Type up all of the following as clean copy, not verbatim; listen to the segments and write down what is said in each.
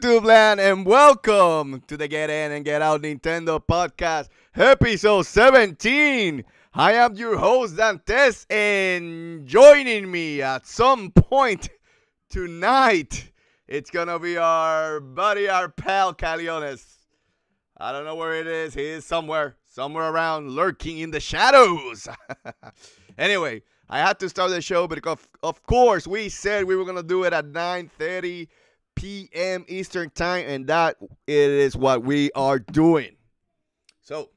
YouTube land, and welcome to the Get In and Get Out Nintendo podcast, episode 17. I am your host, Dantes, and joining me at some point tonight, it's gonna be our buddy, our pal, Caleones. I don't know where it is. He is somewhere around, lurking in the shadows. Anyway, I had to start the show because, of course, we said we were gonna do it at 9:30 p.m. Eastern time, and that is what we are doing. So,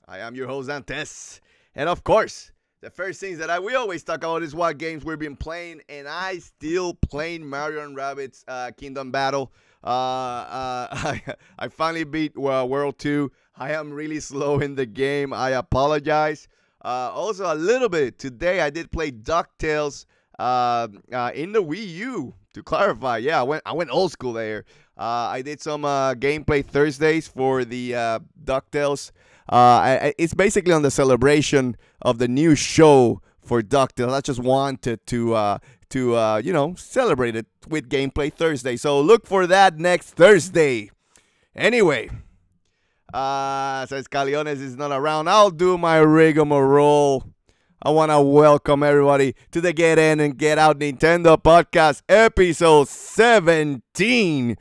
I am your host, Dantes, and of course, the first things that we always talk about is what games we've been playing, and I still playing Mario and Rabbids Kingdom Battle. I finally beat World 2. I am really slow in the game. I apologize. Also, a little bit today, I did play DuckTales in the Wii U. To clarify, yeah, I went old school there. I did some gameplay Thursdays for the DuckTales. It's basically on the celebration of the new show for DuckTales. I just wanted to celebrate it with Gameplay Thursday. So look for that next Thursday. Anyway, since Caleones is not around, I'll do my rigmarole. I want to welcome everybody to the Get In and Get Out Nintendo podcast, episode 17.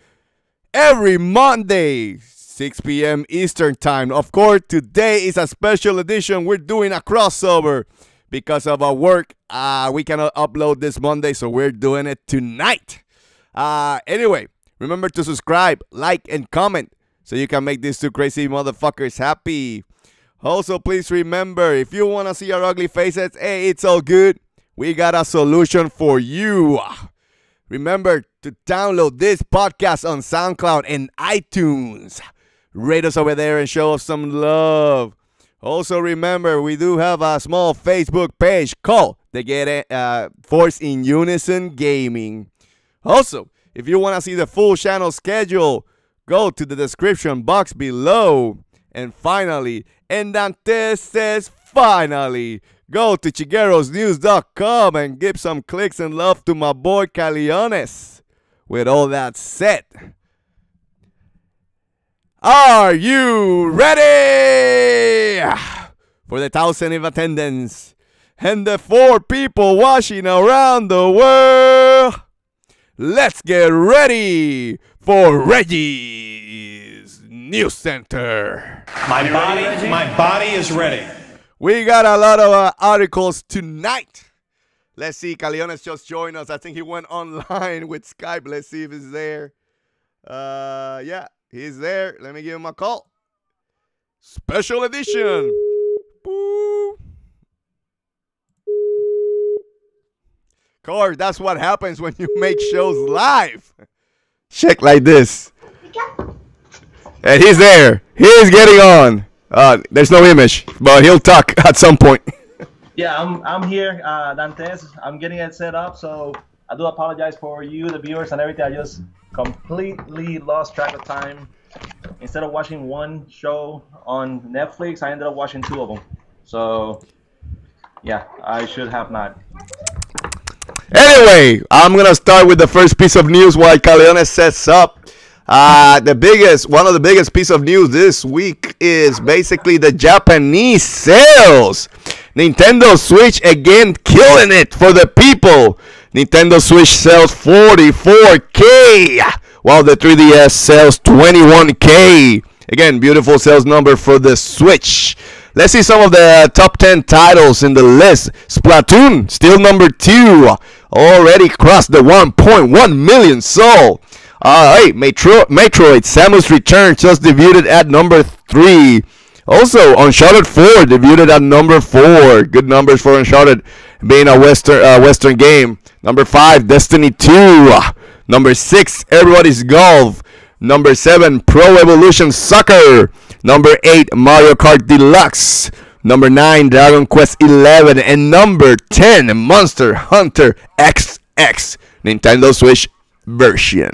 Every Monday, 6 p.m. Eastern time. Of course, today is a special edition. We're doing a crossover. Because of our work, we cannot upload this Monday, so we're doing it tonight. Anyway, remember to subscribe, like, and comment so you can make these two crazy motherfuckers happy. Also, please remember, if you want to see our ugly faces, hey, it's all good. We got a solution for you. Remember to download this podcast on SoundCloud and iTunes. Rate us over there and show us some love. Also, remember, we do have a small Facebook page called the Force In Unison Gaming. Also, if you want to see the full channel schedule, go to the description box below. And finally, and Dantes says finally, go to chiguerosnews.com and give some clicks and love to my boy Caleones. With all that said, are you ready for the 1,000 in attendance and the 4 people watching around the world? Let's get ready for Reggie's News Center. My body is ready. We got a lot of articles tonight. Let's see. Caleones just joined us. I think he went online with Skype. Let's see if he's there. Yeah, he's there. Let me give him a call. Special edition. Boo. Of course, that's what happens when you make shows live. Check like this. And he's there. He's getting on. There's no image, but he'll talk at some point. Yeah, I'm here, Dantes. I'm getting it set up, so I do apologize for you, the viewers, and everything. I just completely lost track of time. Instead of watching one show on Netflix, I ended up watching 2 of them. So, yeah, I should have not. Anyway, I'm going to start with the first piece of news while Caleones sets up. One of the biggest piece of news this week is basically the Japanese sales. Nintendo Switch again killing it for the people. Nintendo Switch sells 44K, while the 3DS sells 21K. Again, beautiful sales number for the Switch. Let's see some of the top 10 titles in the list. Splatoon, still number 2. Already crossed the 1.1 million sold. Hey, Metroid Samus Return just debuted at number 3. Also, Uncharted 4 debuted at number 4. Good numbers for Uncharted being a Western game. Number 5, Destiny 2. Number 6, Everybody's Golf. Number 7, Pro Evolution Soccer. Number 8, Mario Kart Deluxe. Number 9, Dragon Quest 11. And number 10, Monster Hunter XX Nintendo Switch version.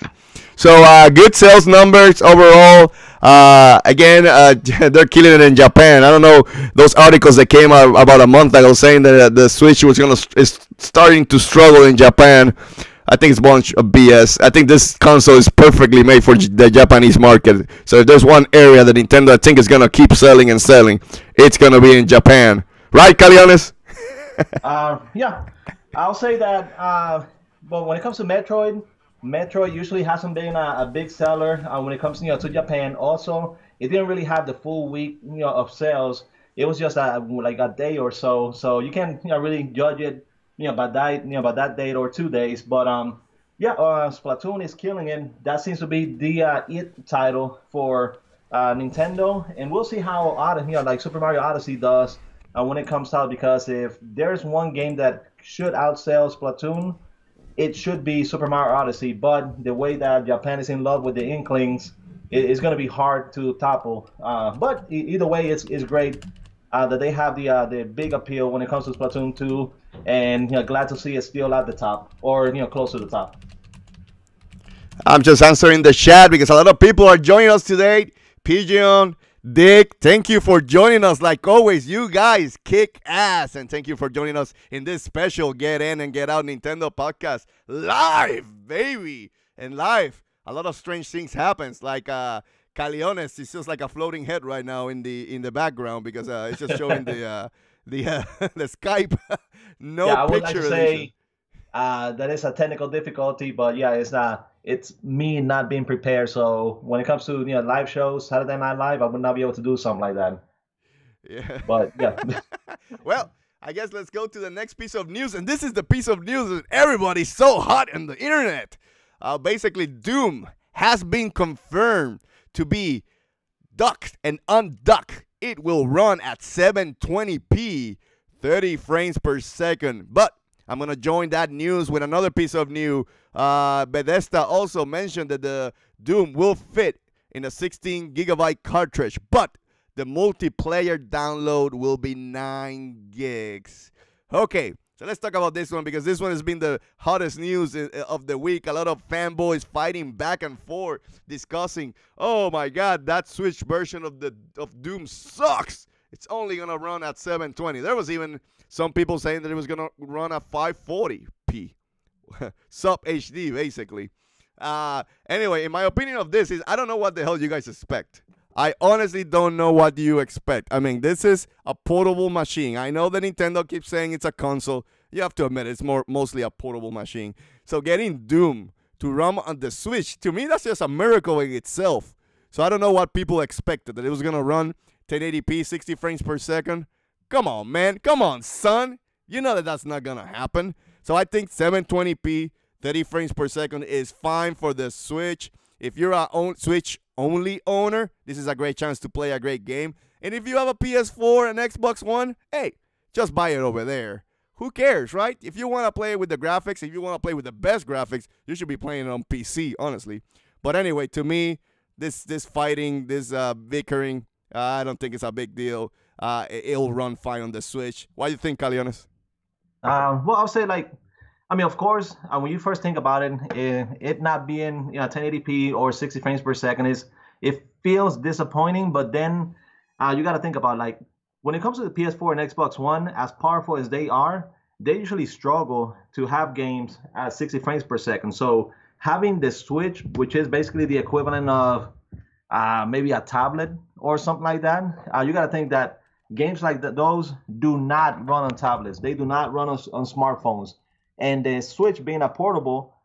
So, good sales numbers overall. Again, they're killing it in Japan. I don't know, those articles that came out about a month ago saying that the Switch is starting to struggle in Japan. I think it's a bunch of BS. I think this console is perfectly made for the Japanese market. So if there's one area that Nintendo I think is gonna keep selling and selling, it's gonna be in Japan, right, Caleones? Yeah, I'll say that. But when it comes to Metroid usually hasn't been a big seller when it comes to Japan. Also, it didn't really have the full week of sales. It was just like a day or so. So you can't really judge it by that date or 2 days. But yeah, Splatoon is killing it. That seems to be the it title for Nintendo, and we'll see how like Super Mario Odyssey does when it comes out. Because if there's one game that should outsell Splatoon, it should be Super Mario Odyssey. But the way that Japan is in love with the Inklings, it's going to be hard to topple. But either way, it's great that they have the big appeal when it comes to Splatoon 2, and glad to see it still at the top, or close to the top. I'm just answering the chat because a lot of people are joining us today. Pigeon, Dick, thank you for joining us. Like always, you guys kick ass, and thank you for joining us in this special Get In and Get Out Nintendo podcast live, baby, and live. A lot of strange things happens, like Caleones is just like a floating head right now in the background because it's just showing the Skype no yeah, I would picture. like to say that is a technical difficulty, but yeah, it's not. It's me not being prepared. So when it comes to live shows, Saturday Night Live, I would not be able to do something like that. Yeah. But yeah. Well, I guess let's go to the next piece of news, and this is the piece of news that everybody's so hot on the internet. Basically, Doom has been confirmed to be docked and undocked. It will run at 720p, 30 frames per second. But I'm going to join that news with another piece of news. Bethesda also mentioned that the Doom will fit in a 16 gigabyte cartridge, but the multiplayer download will be 9 gigs. Okay, so let's talk about this one because this one has been the hottest news of the week. A lot of fanboys fighting back and forth, discussing, oh my God, that Switch version of Doom sucks. It's only going to run at 720. There was even some people saying that it was going to run at 540p. Sub HD, basically. Anyway, in my opinion of this is, I don't know what the hell you guys expect. I honestly don't know what you expect. I mean, this is a portable machine. I know that Nintendo keeps saying it's a console. You have to admit it's mostly a portable machine. So getting Doom to run on the Switch, to me, that's just a miracle in itself. So I don't know what people expected, that it was going to run 1080p, 60 frames per second. Come on, man. Come on, son. You know that that's not going to happen. So I think 720p, 30 frames per second is fine for the Switch. If you're a Switch-only owner, this is a great chance to play a great game. And if you have a PS4 and Xbox One, hey, just buy it over there. Who cares, right? If you want to play with the graphics, if you want to play with the best graphics, you should be playing it on PC, honestly. But anyway, to me, this fighting, this bickering, I don't think it's a big deal. It'll run fine on the Switch. What do you think, Caleones? Well, I'll say, like, I mean, of course, when you first think about it, it not being 1080p or 60 frames per second it feels disappointing. But then you got to think about, like, when it comes to the PS4 and Xbox One, as powerful as they are, they usually struggle to have games at 60 frames per second. So having the Switch, which is basically the equivalent of maybe a tablet or something like that, you got to think that games like those do not run on tablets. They do not run on smartphones. And the Switch being a portable,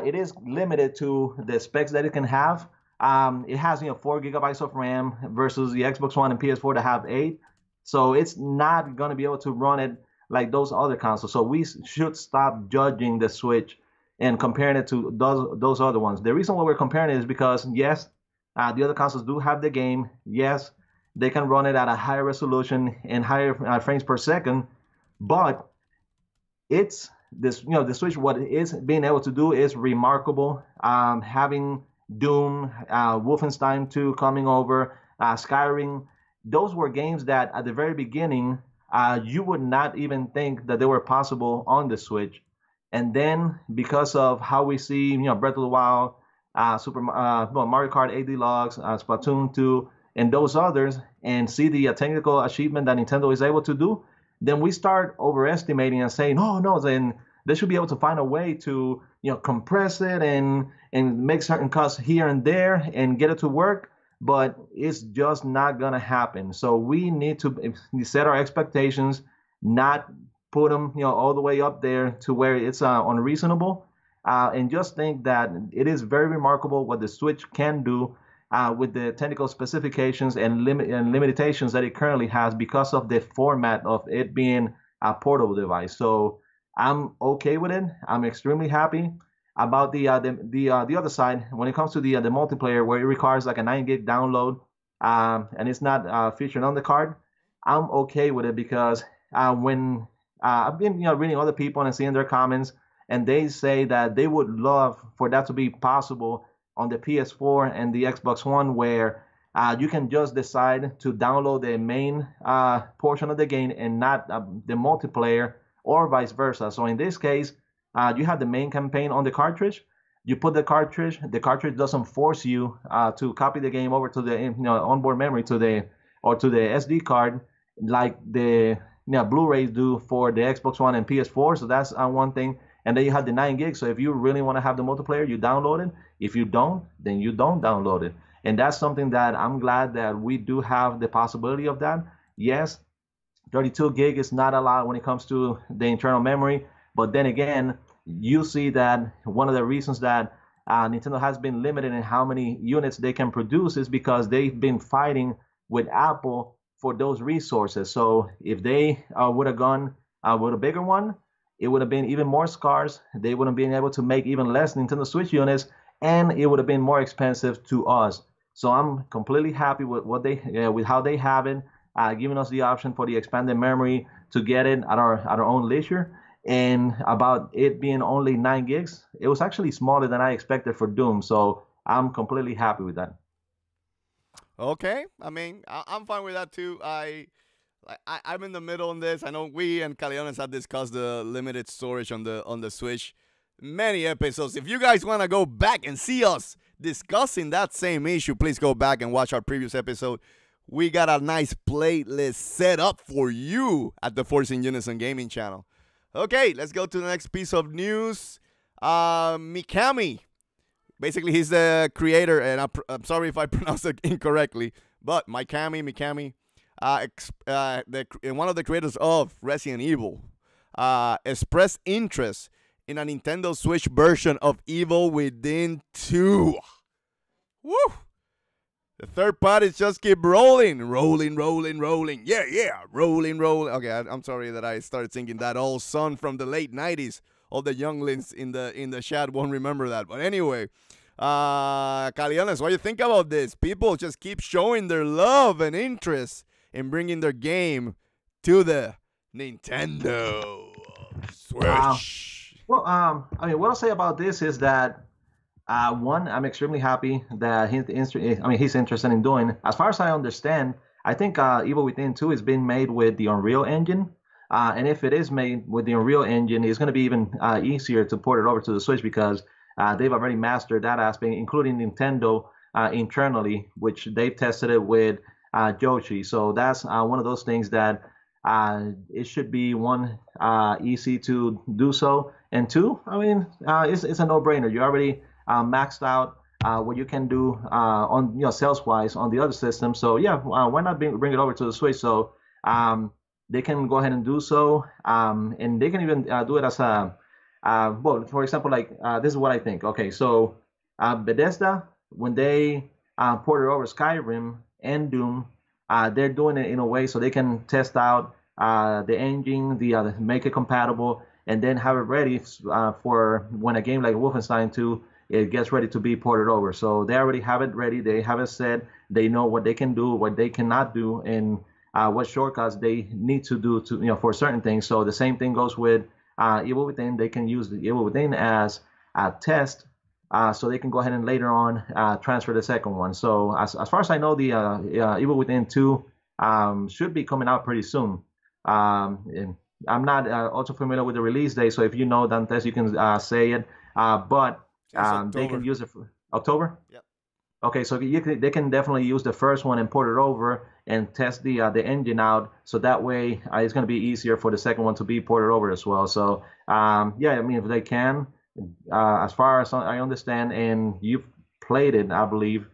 it is limited to the specs that it can have. It has 4 gigabytes of RAM versus the Xbox One and PS4 that have 8. So it's not going to be able to run it like those other consoles. So we should stop judging the Switch and comparing it to those other ones. The reason why we're comparing it is because, yes, the other consoles do have the game. Yes, they can run it at a higher resolution and higher frames per second. But it's this, the Switch, what it is being able to do is remarkable. Having Doom, Wolfenstein 2 coming over, Skyrim, those were games that at the very beginning, you would not even think that they were possible on the Switch. And then because of how we see, Breath of the Wild, Mario Kart 8 Deluxe, Splatoon 2, and those others, and see the technical achievement that Nintendo is able to do, then we start overestimating and saying, oh no, then they should be able to find a way to compress it and make certain cuts here and there and get it to work. But it's just not gonna happen. So we need to set our expectations, not put them all the way up there to where it's unreasonable. And just think that it is very remarkable what the Switch can do with the technical specifications and limitations that it currently has because of the format of it being a portable device. So I'm okay with it. I'm extremely happy about the other side when it comes to the multiplayer, where it requires like a 9 gig download and it's not featured on the card. I'm okay with it because when I've been reading other people and seeing their comments, and they say that they would love for that to be possible on the PS4 and the Xbox One, where you can just decide to download the main portion of the game and not the multiplayer, or vice versa. So in this case, you have the main campaign on the cartridge. You put the cartridge doesn't force you to copy the game over to the onboard memory to the SD card like the Blu-rays do for the Xbox One and PS4. So that's one thing. And then you have the 9 gigs. So if you really want to have the multiplayer, you download it. If you don't, then you don't download it. And that's something that I'm glad that we do have the possibility of that. Yes, 32 gig is not a lot when it comes to the internal memory. But then again, you see that one of the reasons that Nintendo has been limited in how many units they can produce is because they've been fighting with Apple for those resources. So if they would have gone with a bigger one, it would have been even more scarce. They wouldn't have been able to make even less Nintendo Switch units, and it would have been more expensive to us. So I'm completely happy with with how they have it, giving us the option for the expanded memory to get it at our own leisure. And about it being only 9 gigs, it was actually smaller than I expected for Doom. So I'm completely happy with that. Okay, I mean, I'm fine with that too. I'm in the middle on this. I know we and Caleones have discussed the limited storage on the Switch many episodes. If you guys want to go back and see us discussing that same issue, please go back and watch our previous episode. We got a nice playlist set up for you at the Force In Unison gaming channel. Okay, let's go to the next piece of news. Mikami, basically he's the creator, and I'm sorry if I pronounced it incorrectly, but Mikami, one of the creators of Resident Evil, expressed interest in a Nintendo Switch version of Evil Within 2. Woo! The third parties just keep rolling. Yeah, rolling. Okay, I'm sorry that I started singing that old song from the late 90s. All the younglings in the chat won't remember that. But anyway, Caleones, what do you think about this? People just keep showing their love and interest in bringing their game to the Nintendo Switch. Well, I mean, what I'll say about this is that one, I'm extremely happy that he's interested in doing. As far as I understand, I think Evil Within 2 is being made with the Unreal Engine. And if it is made with the Unreal Engine, it's going to be even easier to port it over to the Switch because they've already mastered that aspect, including Nintendo internally, which they've tested it with Koji. So that's one of those things that it should be one, easy to do so, and two, I mean, it's a no-brainer. You already maxed out what you can do on sales-wise on the other system. So yeah, why not bring it over to the Switch? So they can go ahead and do so, and they can even do it as a well, for example, like this is what I think. Okay, so Bethesda, when they ported over Skyrim and Doom, they're doing it in a way so they can test out the engine, make it compatible, and then have it ready for when a game like Wolfenstein 2 it gets ready to be ported over. So they already have it ready. They have it set. They know what they can do, what they cannot do, and what shortcuts they need to do to for certain things. So the same thing goes with Evil Within. They can use the Evil Within as a test. So they can go ahead and later on transfer the second one. So as far as I know, the Evil Within 2 should be coming out pretty soon. And I'm not also familiar with the release date, so if you know, Dantes, you can say it. But they can use it for October? Yep. Okay, so they can definitely use the first one and port it over and test the engine out, so that way it's going to be easier for the second one to be ported over as well. So yeah, I mean, if they can, as far as I understand, and you've played it, I believe,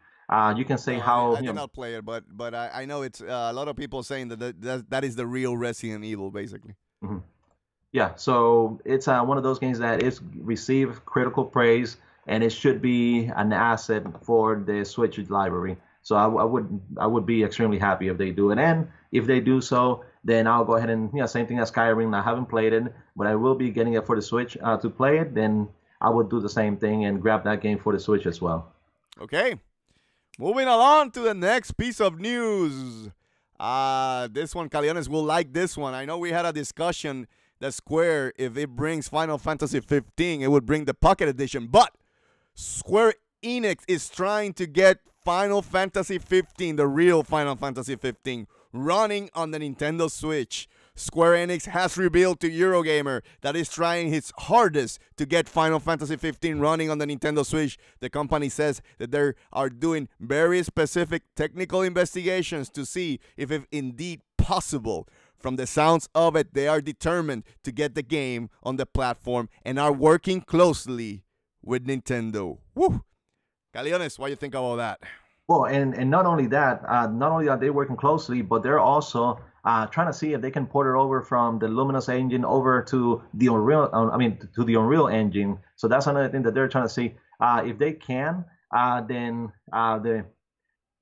you can say No, how I did not play it, but I know it's a lot of people saying that is the real Resident Evil, basically. Mhm. Yeah, so it's one of those games that is received critical praise, and it should be an asset for the Switch library. So I would be extremely happy if they do it, and if they do so, then I'll go ahead and same thing as Skyrim. I haven't played it, but I will be getting it for the Switch to play it. Then I would do the same thing and grab that game for the Switch as well. Okay, moving along to the next piece of news. This one, Caleones will like this one. I know we had a discussion that Square, if it brings Final Fantasy 15, it would bring the Pocket Edition. But Square Enix is trying to get Final Fantasy 15, the real Final Fantasy 15, running on the Nintendo Switch. Square Enix has revealed to Eurogamer that it's trying its hardest to get Final Fantasy 15 running on the Nintendo Switch. The company says that they are doing very specific technical investigations to see if it's indeed possible. From the sounds of it, they are determined to get the game on the platform and are working closely with Nintendo. Woo! Caleones, what do you think about that? Well, and not only that, not only are they working closely, but they're also trying to see if they can port it over from the Luminous engine over to the Unreal. To the Unreal engine. So that's another thing that they're trying to see. If they can, then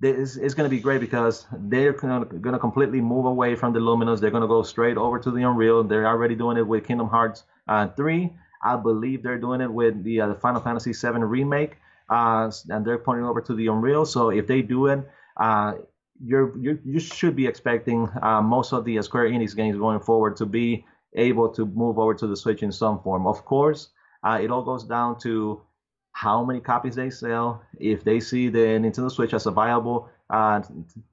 it's going to be great, because they're going to completely move away from the Luminous. They're going to go straight over to the Unreal. They're already doing it with Kingdom Hearts 3. I believe they're doing it with the Final Fantasy 7 remake. And they're pointing over to the Unreal. So if they do it, you should be expecting most of the Square Enix games going forward to be able to move over to the Switch in some form. Of course, it all goes down to how many copies they sell. If they see the Nintendo Switch as a viable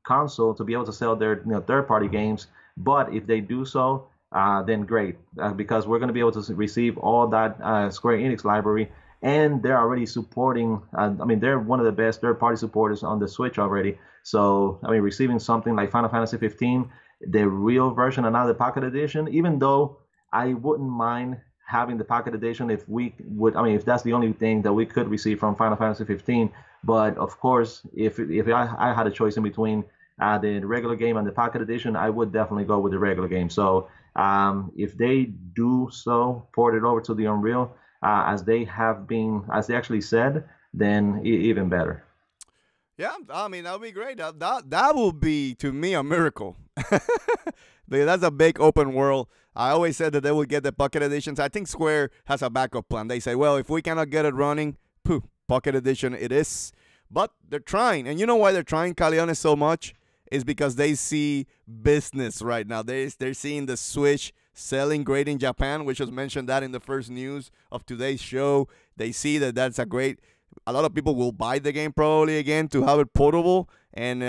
console to be able to sell their third-party games, but if they do so, then great, because we're going to be able to receive all that Square Enix library. And they're already supporting, they're one of the best third-party supporters on the Switch already. So, receiving something like Final Fantasy 15, the real version and not the Pocket Edition, even though I wouldn't mind having the Pocket Edition if if that's the only thing that we could receive from Final Fantasy 15. But, of course, if I had a choice in between the regular game and the Pocket Edition, I would definitely go with the regular game. So, if they do so, port it over to the Unreal, as they actually said, then even better. Yeah, that would be great. That would be, to me, a miracle. That's a big open world. I always said that they would get the Pocket Editions. I think Square has a backup plan. They say, well, if we cannot get it running, Pocket Edition it is. But they're trying. And you know why they're trying, Caleones, so much? Is because they see business right now. They're seeing the Switch selling great in Japan, which was mentioned that in the first news of today's show. They see that that's a lot of people will buy the game probably again to have it portable. And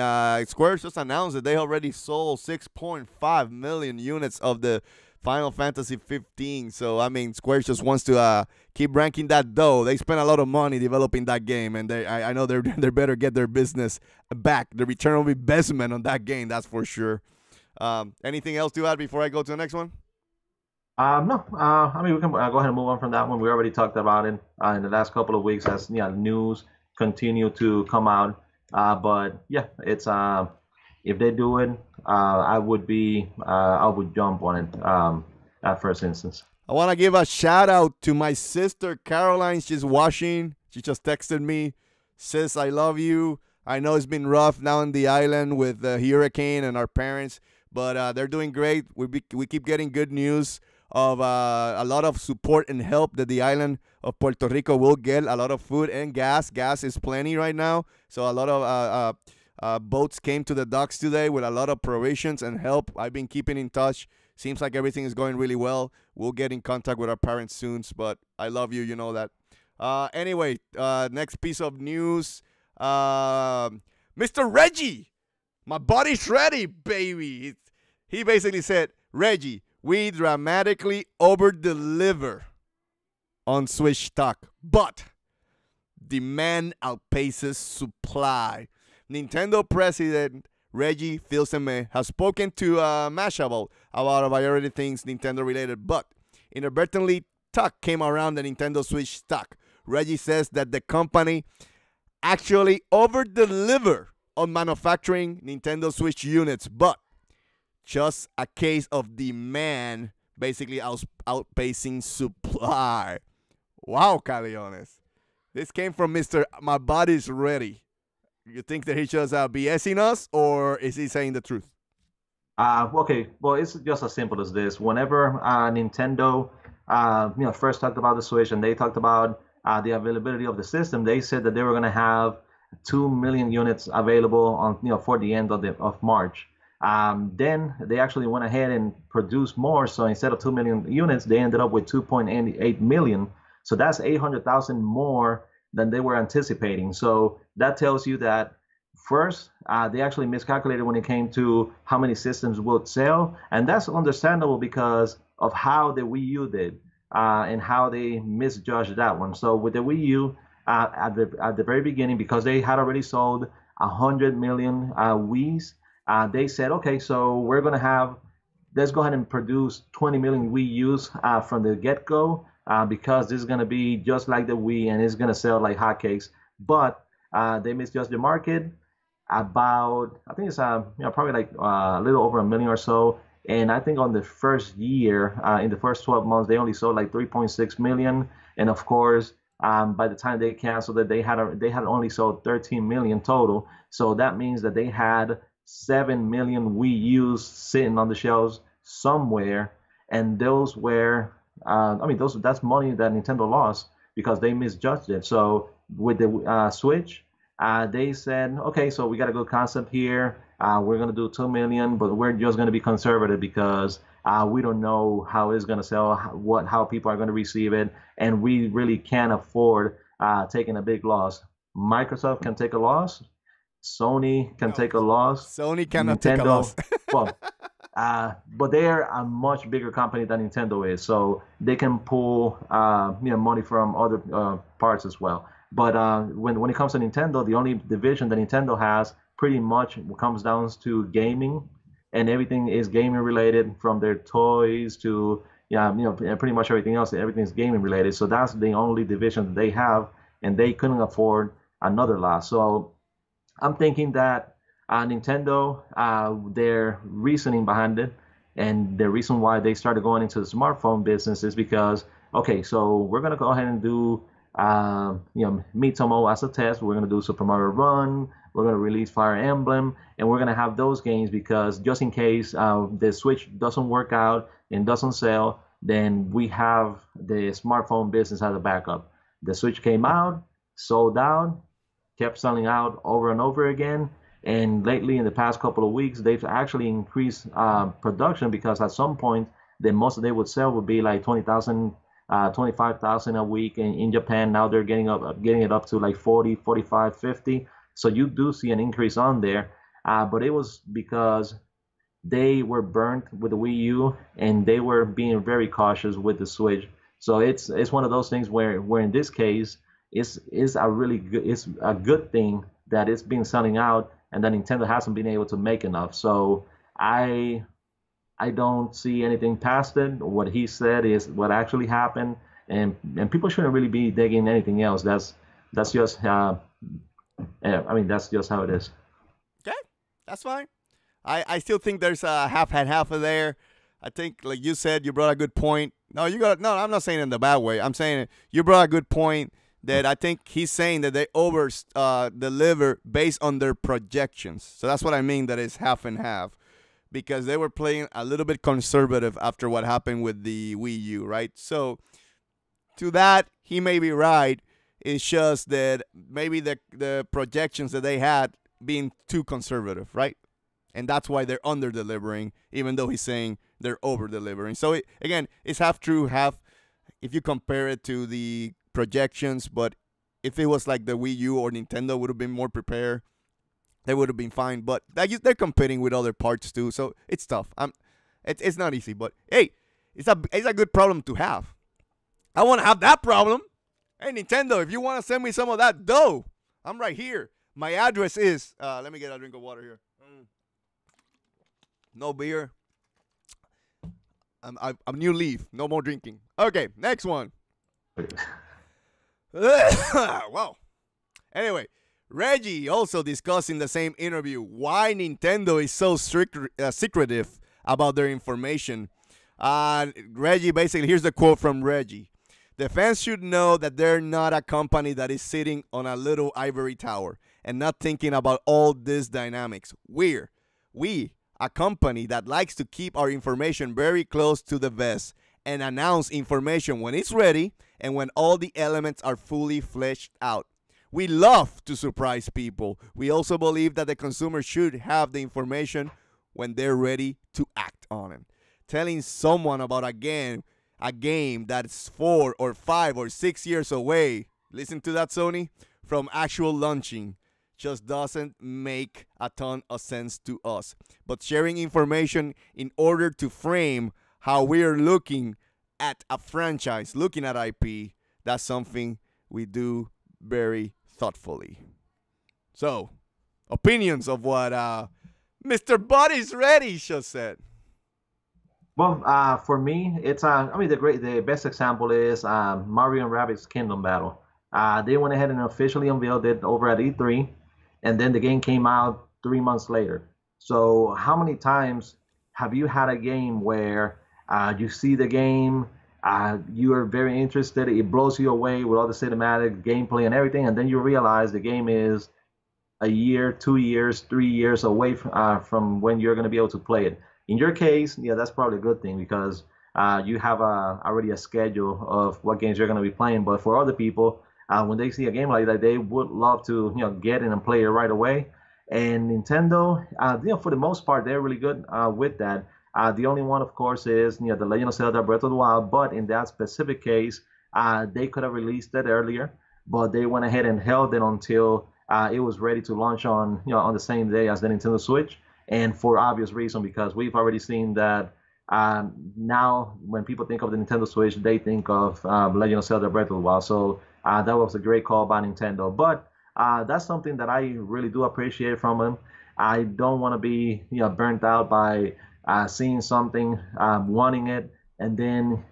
Square just announced that they already sold 6.5 million units of the Final Fantasy 15. So, Square just wants to keep ranking that dough. They spent a lot of money developing that game, and I know they better get their business back. The return of investment on that game, that's for sure. Anything else to add before I go to the next one? No. We can go ahead and move on from that one. We already talked about it in the last couple of weeks as news continue to come out. But yeah, it's if they do it, I would jump on it at first instance. I want to give a shout out to my sister Caroline. She's watching. She just texted me. Sis, I love you. I know it's been rough now in the island with the hurricane and our parents, but they're doing great. We keep getting good news of a lot of support and help that the island of Puerto Rico will get. A lot of food and gas. Gas is plenty right now. So a lot of boats came to the docks today with a lot of provisions and help. I've been keeping in touch. Seems like everything is going really well. We'll get in contact with our parents soon, but I love you. You know that. Anyway, next piece of news. Mr. Reggie, my body's ready, baby. He basically said, Reggie, we dramatically over-deliver on Switch stock, but demand outpaces supply. Nintendo president Reggie Fils-Aimé has spoken to Mashable about a variety of things Nintendo related, but inadvertently talk came around the Nintendo Switch stock. Reggie says that the company actually over-deliver on manufacturing Nintendo Switch units, but just a case of demand basically outpacing supply. Wow, Caleones. This came from Mr. My Body's Ready. You think that he's just BSing us, or is he saying the truth? Okay, well, it's just as simple as this. Whenever Nintendo, first talked about the Switch and they talked about the availability of the system, they said that they were going to have 2 million units available on, for the end of March. Then they actually went ahead and produced more. So instead of 2 million units, they ended up with 2.8 million. So that's 800,000 more than they were anticipating. So that tells you that first, they actually miscalculated when it came to how many systems would sell. And that's understandable because of how the Wii U did and how they misjudged that one. So with the Wii U, at the very beginning, because they had already sold 100 million Wiis, they said, okay, so we're going to let's go ahead and produce 20 million Wii U's from the get-go. Because this is going to be just like the Wii and it's going to sell like hotcakes. But they misjudged the market about, I think it's probably like a little over 1 million or so. And I think on the first year, in the first 12 months, they only sold like 3.6 million. And of course, by the time they canceled it, they had only sold 13 million total. So that means that they had 7 million Wii U's sitting on the shelves somewhere, and those were that's money that Nintendo lost because they misjudged it. So with the Switch, they said, okay, so we got a good concept here. We're going to do 2 million, but we're just going to be conservative because we don't know how it's going to sell, how people are going to receive it, and we really can't afford taking a big loss. Microsoft can take a loss. Sony can take a loss. Sony cannot Nintendo, take a loss. well, but they are a much bigger company than Nintendo is, so they can pull money from other parts as well. But when it comes to Nintendo, the only division that Nintendo has pretty much comes down to gaming, and everything is gaming related, from their toys to pretty much everything else. Everything is gaming related. So that's the only division that they have, and they couldn't afford another loss. So I'm thinking that Nintendo, their reasoning behind it, and the reason why they started going into the smartphone business is because, okay, so we're gonna go ahead and do, Miitomo as a test. We're gonna do Super Mario Run. We're gonna release Fire Emblem, and we're gonna have those games because just in case the Switch doesn't work out and doesn't sell, then we have the smartphone business as a backup. The Switch came out, sold out, kept selling out over and over again. And lately, in the past couple of weeks, they've actually increased production because at some point, the most they would sell would be like 20,000, 25,000 a week. In Japan, now they're getting it up to like 40, 45, 50. So you do see an increase on there. But it was because they were burnt with the Wii U and they were being very cautious with the Switch. So it's one of those things where in this case, it's a good thing that it's been selling out, and that Nintendo hasn't been able to make enough. So I don't see anything past it. What he said is what actually happened, and people shouldn't really be digging anything else. That's just that's just how it is. Okay, that's fine. I still think there's a half and half of there. I think, like you said, you brought a good point. No, I'm not saying it in the bad way. I'm saying you brought a good point. That I think he's saying that they over deliver based on their projections. So that's what I mean, that it's half and half, because they were playing a little bit conservative after what happened with the Wii U, right? So to that, he may be right. It's just that maybe the projections that they had being too conservative, right? And that's why they're under delivering, even though he's saying they're over delivering. So again, it's half true, half if you compare it to the projections. But if it was like the Wii U or Nintendo would have been more prepared, they would have been fine. But they're competing with other parts too, so it's tough. It's not easy, but hey, it's a good problem to have. I want to have that problem. Hey, Nintendo, if you want to send me some of that dough, I'm right here. My address is let me get a drink of water here. No beer. I'm new leaf. No more drinking. Okay, next one. Wow. Anyway, Reggie also discussed in the same interview why Nintendo is so secretive about their information. Reggie, basically, here's the quote from Reggie. The fans should know that they're not a company that is sitting on a little ivory tower and not thinking about all these dynamics. We, a company that likes to keep our information very close to the vest and announce information when it's ready and when all the elements are fully fleshed out. We love to surprise people. We also believe that the consumer should have the information when they're ready to act on it. Telling someone about a game that's 4 or 5 or 6 years away, listen to that, Sony, from actual launching just doesn't make a ton of sense to us. But sharing information in order to frame how we're looking at a franchise, looking at IP, that's something we do very thoughtfully. So, opinions of what Mr. Buddy's Ready just said. Well, for me, it's the best example is Mario and Rabbids Kingdom Battle. They went ahead and officially unveiled it over at E3, and then the game came out 3 months later. So how many times have you had a game where you see the game, you are very interested, it blows you away with all the cinematic gameplay and everything, and then you realize the game is a year, 2 years, 3 years away from when you're going to be able to play it. In your case, yeah, that's probably a good thing because you have already a schedule of what games you're going to be playing. But for other people, when they see a game like that, they would love to get in and play it right away. And Nintendo, for the most part, they're really good with that. The only one, of course, is the Legend of Zelda: Breath of the Wild. But in that specific case, they could have released it earlier, but they went ahead and held it until it was ready to launch on the same day as the Nintendo Switch. And for obvious reason, because we've already seen that now when people think of the Nintendo Switch, they think of Legend of Zelda: Breath of the Wild. So that was a great call by Nintendo. But that's something that I really do appreciate from them. I don't want to be burnt out by seeing something, wanting it, and then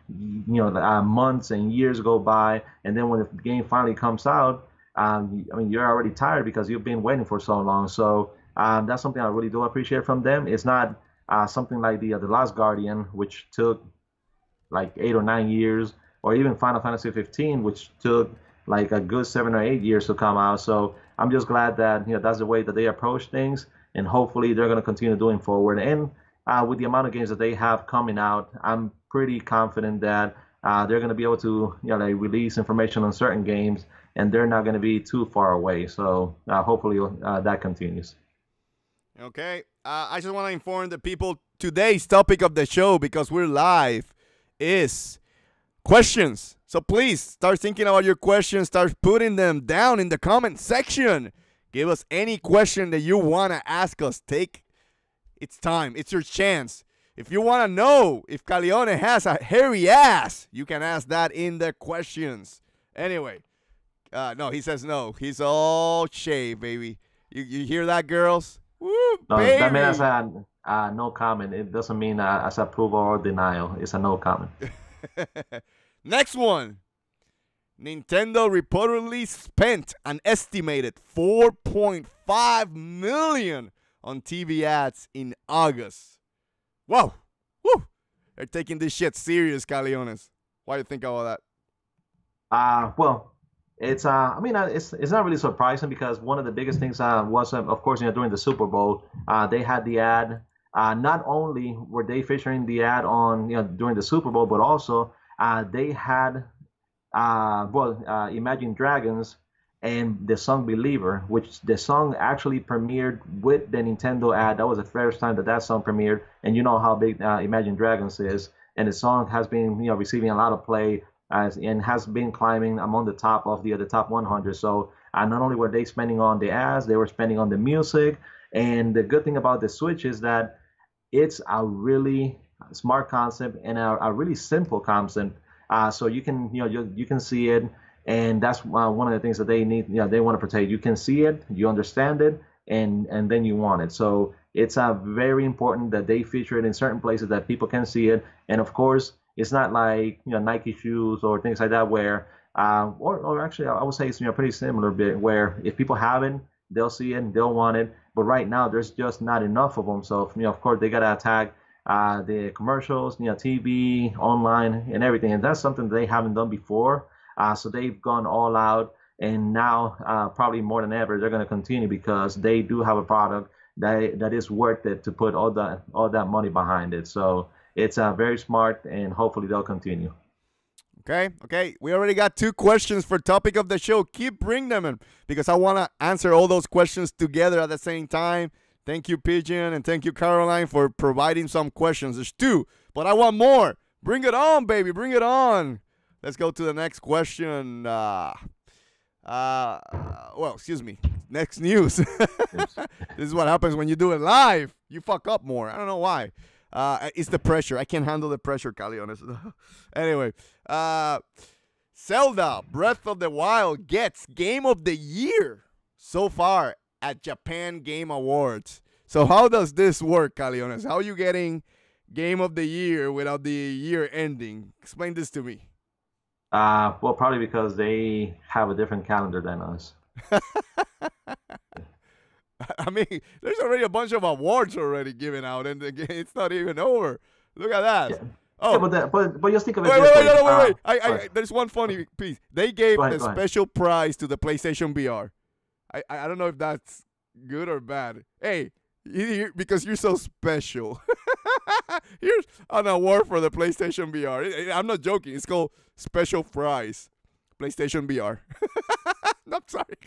months and years go by, and then when the game finally comes out, you're already tired because you've been waiting for so long. So that's something I really do appreciate from them. It's not something like the Last Guardian, which took like 8 or 9 years, or even Final Fantasy 15, which took like a good 7 or 8 years to come out. So I'm just glad that that's the way that they approach things, and hopefully they're going to continue doing forward. And with the amount of games that they have coming out, I'm pretty confident that they're going to be able to release information on certain games, and they're not going to be too far away. So hopefully that continues. Okay. I just want to inform the people today's topic of the show, because we're live, is questions. So please start thinking about your questions. Start putting them down in the comment section. Give us any question that you want to ask us. It's time. It's your chance. If you want to know if Caleone has a hairy ass, you can ask that in the questions. Anyway, no, he says no. He's all shaved, baby. You hear that, girls? Woo, no, baby. That means no comment. It doesn't mean as approval or denial. It's a no comment. Next one. Nintendo reportedly spent an estimated $4.5 million on TV ads in August. Wow. Woo. They're taking this shit serious, Caleones. What do you think about that? Well, it's it's not really surprising, because one of the biggest things was of course during the Super Bowl, they had the ad. Not only were they featuring the ad on during the Super Bowl, but also they had Imagine Dragons and the song Believer, which the song actually premiered with the Nintendo ad. That was the first time that song premiered, and you know how big Imagine Dragons is, and the song has been receiving a lot of play and has been climbing among the top of the top 100. So not only were they spending on the ads, they were spending on the music. And the good thing about the Switch is that it's a really smart concept and a really simple concept. So you can you can see it, and that's one of the things that they need. They want to protect. You can see it, you understand it, and then you want it. So it's very important that they feature it in certain places that people can see it. And of course, it's not like Nike shoes or things like that where or actually I would say it's pretty similar bit where if people have it, they'll see it and they'll want it. But right now there's just not enough of them. So of course they gotta attack the commercials, TV, online, and everything. And that's something they haven't done before. So they've gone all out, and now probably more than ever they're gonna continue because they do have a product that is worth it to put all that money behind it. So it's very smart, and hopefully they'll continue. Okay. We already got 2 questions for topic of the show. Keep bringing them in because I want to answer all those questions together at the same time. Thank you, Pigeon, and thank you, Caroline, for providing some questions. There's 2, but I want more. Bring it on, baby. Bring it on. Let's go to the next question. Well, excuse me. Next news. This is what happens when you do it live. You fuck up more. I don't know why. It's the pressure. I can't handle the pressure, Caleones. Anyway, Zelda Breath of the Wild gets Game of the Year so far at Japan Game Awards. So how does this work, Caleones? How are you getting Game of the Year without the year ending? Explain this to me. Well, probably because they have a different calendar than us. I mean, there's already a bunch of awards already given out, and it's not even over. Look at that. Yeah. Oh, Yeah, but just think of it wait, this wait, way. wait. There's one funny piece. They gave Go ahead. special prize to the PlayStation VR. I don't know if that's good or bad. Hey, because you're so special. Here's an award for the PlayStation VR. I'm not joking. It's called Special Prize PlayStation VR. I'm sorry.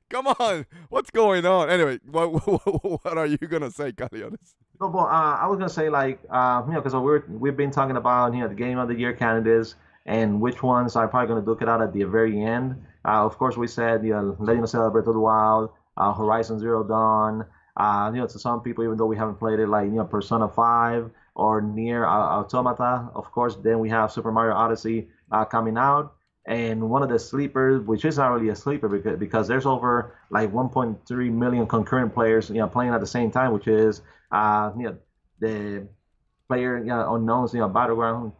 Come on, what's going on? Anyway, what are you gonna say, Caleones? No, but I was gonna say because we've been talking about the Game of the Year candidates and which ones are probably gonna duke it out at the very end. Of course, we said Legend of Zelda: Breath of the Wild, Horizon Zero Dawn. To some people, even though we haven't played it, like Persona 5 or Nier Automata. Of course, then we have Super Mario Odyssey coming out. And one of the sleepers, which is not really a sleeper because there's over like 1.3 million concurrent players, playing at the same time, which is, the Player Unknown's, Battleground.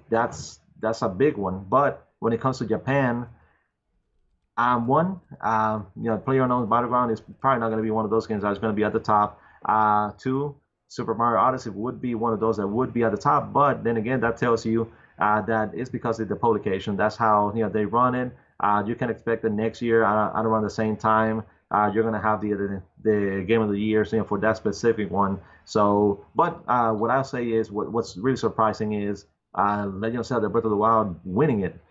That's a big one. But when it comes to Japan, Player Unknown's Battleground is probably not going to be one of those games that's going to be at the top. 2, Super Mario Odyssey would be one of those that would be at the top. But then again, that tells you that it's because of the publication. That's how they run it. You can expect that next year, at around the same time, you're gonna have the Game of the Year, for that specific one. So, but what I'll say is what's really surprising is Legend of Zelda: Breath of the Wild winning it,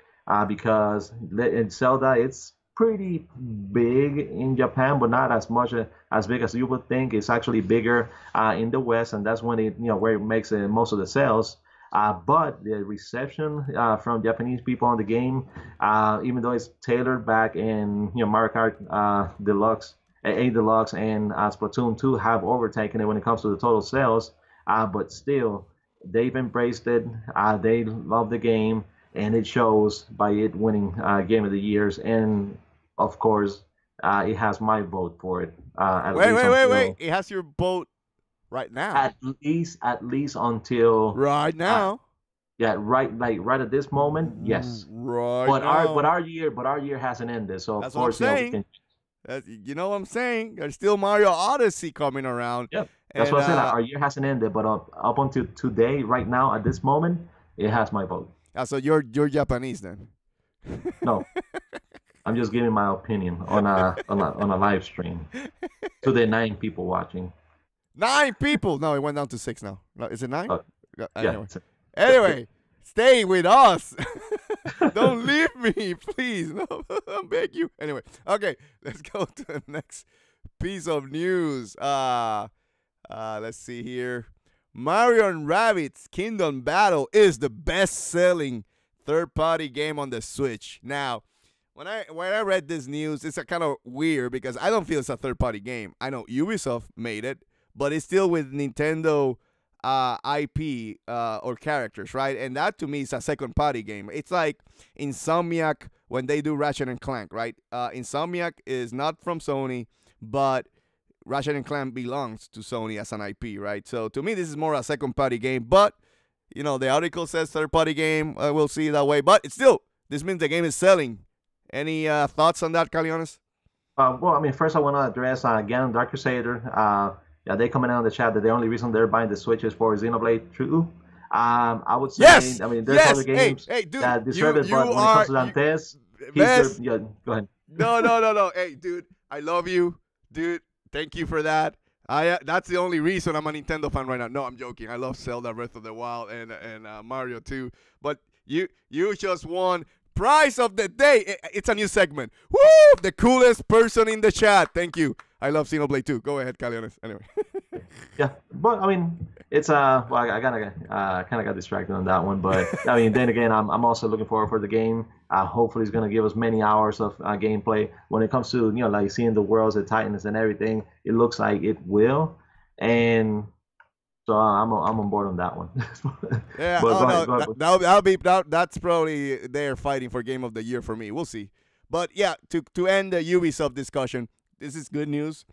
because in Zelda it's pretty big in Japan, but not as much as big as you would think. It's actually bigger in the West, and that's when where it makes most of the sales. But the reception from Japanese people on the game, even though it's tailored back in Mario Kart Deluxe, A Deluxe, and Splatoon 2 have overtaken it when it comes to the total sales, but still they've embraced it. They love the game, and it shows by it winning Game of the Years. And of course, it has my vote for it. Wait! It has your vote. Right now, at least until right now, right at this moment, yes. Right, but now. our year hasn't ended, so that's of course, what I'm saying. You know what I'm saying? There's still Mario Odyssey coming around. Yep, that's what I said. Our year hasn't ended, but up until today, right now, at this moment, it has my vote. So you're Japanese then? No, I'm just giving my opinion on a live stream to the 9 people watching. 9 people. No, it went down to 6 now. No, is it 9? Anyway, stay with us. Don't leave me, please. No, I beg you. Anyway, okay, let's go to the next piece of news. Let's see here. Mario and Rabbids Kingdom Battle is the best-selling third-party game on the Switch. Now, when I read this news, it's kind of weird because I don't feel it's a third-party game. I know Ubisoft made it, but it's still with Nintendo IP or characters, right? And that to me is a second-party game. It's like Insomniac when they do Ratchet and Clank, right? Insomniac is not from Sony, but Ratchet and Clank belongs to Sony as an IP, right? So to me, this is more a second-party game. But the article says third-party game. We'll see it that way. But it's still, this means the game is selling. Any thoughts on that, Caleones? Well, I mean, first I want to address Ganon Dark Crusader. Yeah, they commented on the chat that the only reason they're buying the Switch is for Xenoblade 2. I would say, yes! I mean, there's other games dude, that deserve it, but when it comes to Dantes, yeah, go ahead. No. Hey, dude, I love you. Dude, thank you for that. That's the only reason I'm a Nintendo fan right now. No, I'm joking. I love Zelda Breath of the Wild and Mario too. But you just won prize of the day. It's a new segment. Woo! The coolest person in the chat. Thank you. I love Xenoblade 2. Go ahead, Caleones. Anyway. Yeah, but I mean, it's well, I kind of got distracted on that one, but I mean, then again, I'm also looking forward for the game. Hopefully, it's going to give us many hours of gameplay. When it comes to like seeing the worlds, the Titans, and everything, it looks like it will, and so I'm on board on that one. Yeah, that's probably they're fighting for Game of the Year for me. We'll see, but yeah, to end the Ubisoft discussion, this is good news.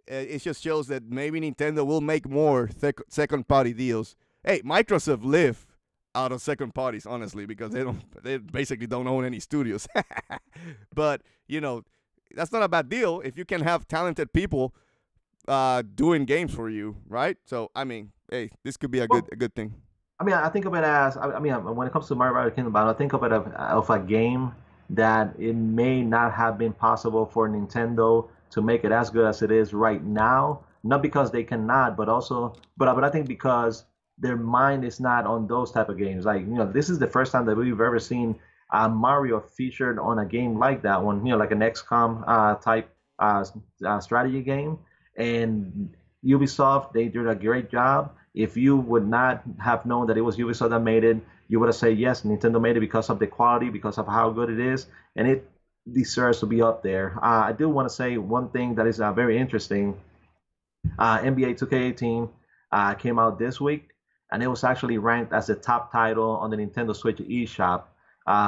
It just shows that maybe Nintendo will make more second-party deals. Hey, Microsoft live out of second parties, honestly, because they basically don't own any studios. But that's not a bad deal if you can have talented people doing games for you, right? So I mean, hey, this could be a good thing. I mean, I think of it as when it comes to Mario Kingdom Battle, I think of it of a game that it may not have been possible for Nintendo to make it as good as it is right now, not because they cannot, but I think because their mind is not on those type of games. Like, this is the first time that we've ever seen Mario featured on a game like that one, like an XCOM type strategy game. And Ubisoft, they did a great job. If you would not have known that it was Ubisoft that made it, you would have said, yes, Nintendo made it because of the quality, because of how good it is, and it deserves to be up there. I do want to say one thing that is very interesting. NBA 2K18 came out this week, and it was actually ranked as the top title on the Nintendo Switch eShop.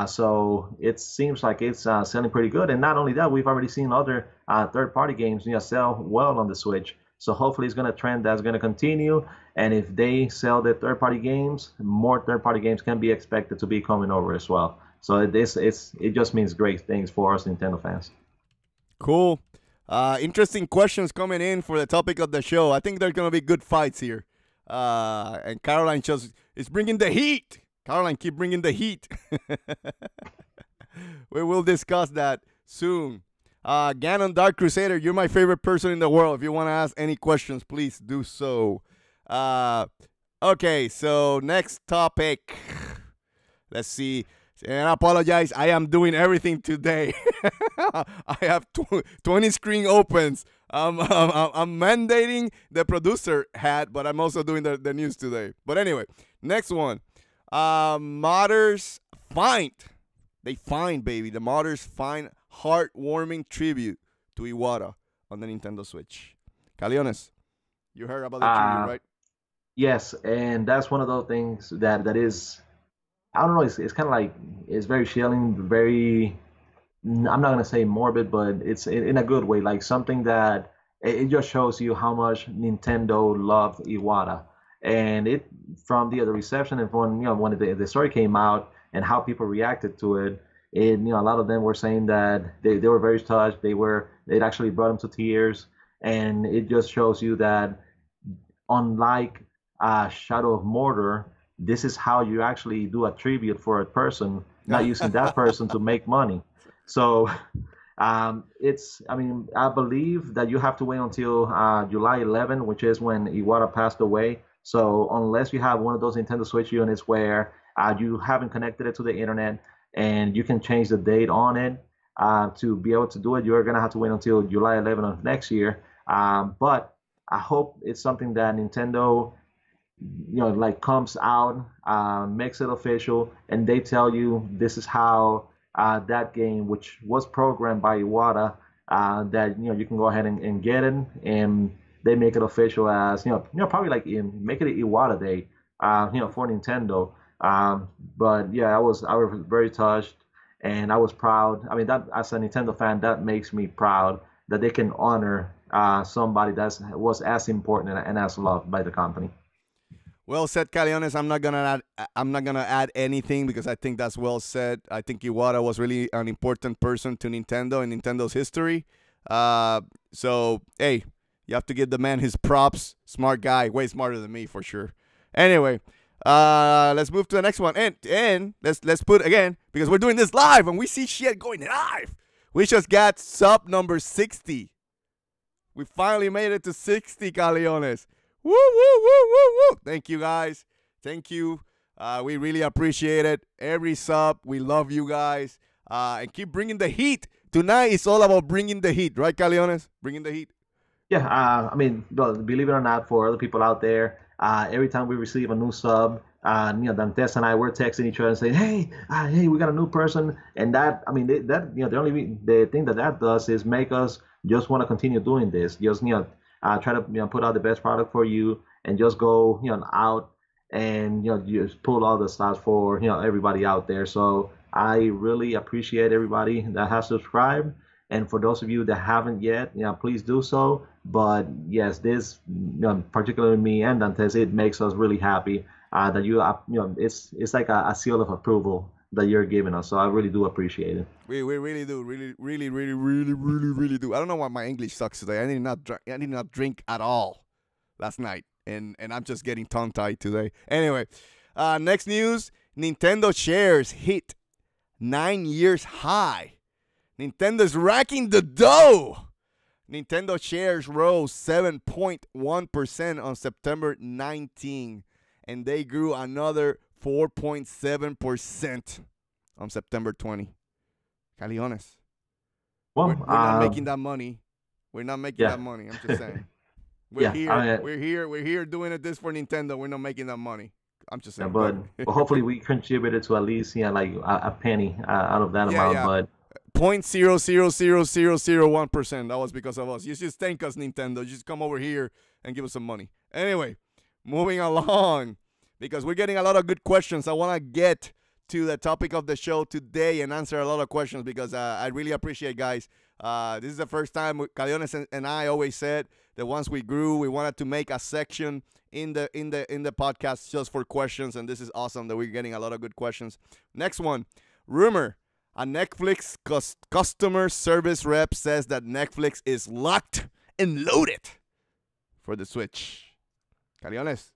So it seems like it's selling pretty good. And not only that, we've already seen other third-party games sell well on the Switch. So hopefully it's going to trend that's going to continue. And if they sell the third-party games, more third-party games can be expected to be coming over as well. So it just means great things for us Nintendo fans. Cool. Interesting questions coming in for the topic of the show. I think there's going to be good fights here. And Caroline just is bringing the heat. Caroline, keep bringing the heat. We will discuss that soon. Ganon Dark Crusader, you're my favorite person in the world. If you want to ask any questions, please do so. Okay, so next topic. Let's see. And I apologize. I am doing everything today. I have 20 screen opens. I'm mandating the producer hat, but I'm also doing the news today. But anyway, next one. Modders find. They find, baby. The modders find heartwarming tribute to Iwata on the Nintendo Switch. Caleones, you heard about the tribute, right? Yes, and that's one of those things that is, I don't know, it's kind of like, it's very chilling, very, I'm not going to say morbid, but it's in a good way, like something that, it just shows you how much Nintendo loved Iwata. And it, from the reception and from, when the story came out and how people reacted to it, a lot of them were saying that they were very touched. It actually brought them to tears. And it just shows you that unlike Shadow of Mordor, this is how you actually do a tribute for a person, not using that person to make money. So I believe that you have to wait until July 11, which is when Iwata passed away. So unless you have one of those Nintendo Switch units where you haven't connected it to the internet and you can change the date on it to be able to do it, you're going to have to wait until July 11 of next year. But I hope it's something that Nintendo, comes out, makes it official, and they tell you this is how that game, which was programmed by Iwata, that you can go ahead and get it, and they make it official as probably make it an Iwata Day, for Nintendo. But yeah, I was very touched, and I was proud. I mean, that as a Nintendo fan, that makes me proud that they can honor somebody that was as important and as loved by the company. Well said, Caleones. I'm not gonna add anything because I think that's well said. I think Iwata was really an important person to Nintendo and Nintendo's history. So hey, you have to give the man his props. Smart guy, way smarter than me for sure. Anyway, let's move to the next one. And let's put again because we're doing this live and we see shit going live. We just got sub number 60. We finally made it to 60, Caleones. Woo, woo, woo, woo, woo. Thank you, guys. Thank you. We really appreciate it. Every sub, we love you guys. And keep bringing the heat. Tonight is all about bringing the heat, right, Caleones? Bringing the heat. Yeah, I mean, believe it or not, for other people out there, every time we receive a new sub, Dantes and I, we're texting each other and saying, hey, we got a new person. And that, I mean, the thing that does is make us just want to continue doing this. Just, try to put out the best product for you and just go out and just pull all the stops for everybody out there. So I really appreciate everybody that has subscribed, and for those of you that haven't yet, please do so. But yes, this particularly me and Dantes, it makes us really happy that it's like a seal of approval that you're giving us. So I really do appreciate it. We really do, really do. I don't know why my English sucks today. I did not drink at all last night, and I'm just getting tongue tied today. Anyway, next news: Nintendo shares hit 9 years high. Nintendo's racking the dough. Nintendo shares rose 7.1% on September 19, and they grew another 4.7% on September 20. Caleones. Well, we're not making that money. We're not making that money. I'm just saying. We're here doing this for Nintendo. We're not making that money. I'm just saying. But hopefully we contributed to at least like a penny out of that amount. But 0.00001%. That was because of us. You just thank us, Nintendo. You just come over here and give us some money. Anyway, moving along, because we're getting a lot of good questions. I want to get to the topic of the show today and answer a lot of questions because I really appreciate, guys. This is the first time Caleones and I always said that once we grew, we wanted to make a section in the podcast just for questions, and this is awesome that we're getting a lot of good questions. Next one, rumor. A Netflix customer service rep says that Netflix is locked and loaded for the Switch. Caleones.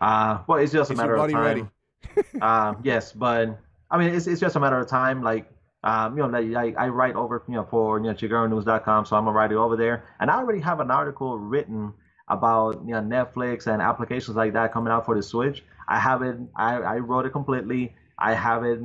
Well, it's just a matter of time. Yes, but I mean, it's just a matter of time. Like, like I write over, for ChicagoNews.com, so I'm gonna write it over there, and I already have an article written about Netflix and applications like that coming out for the Switch. I have it. I wrote it completely. I have it,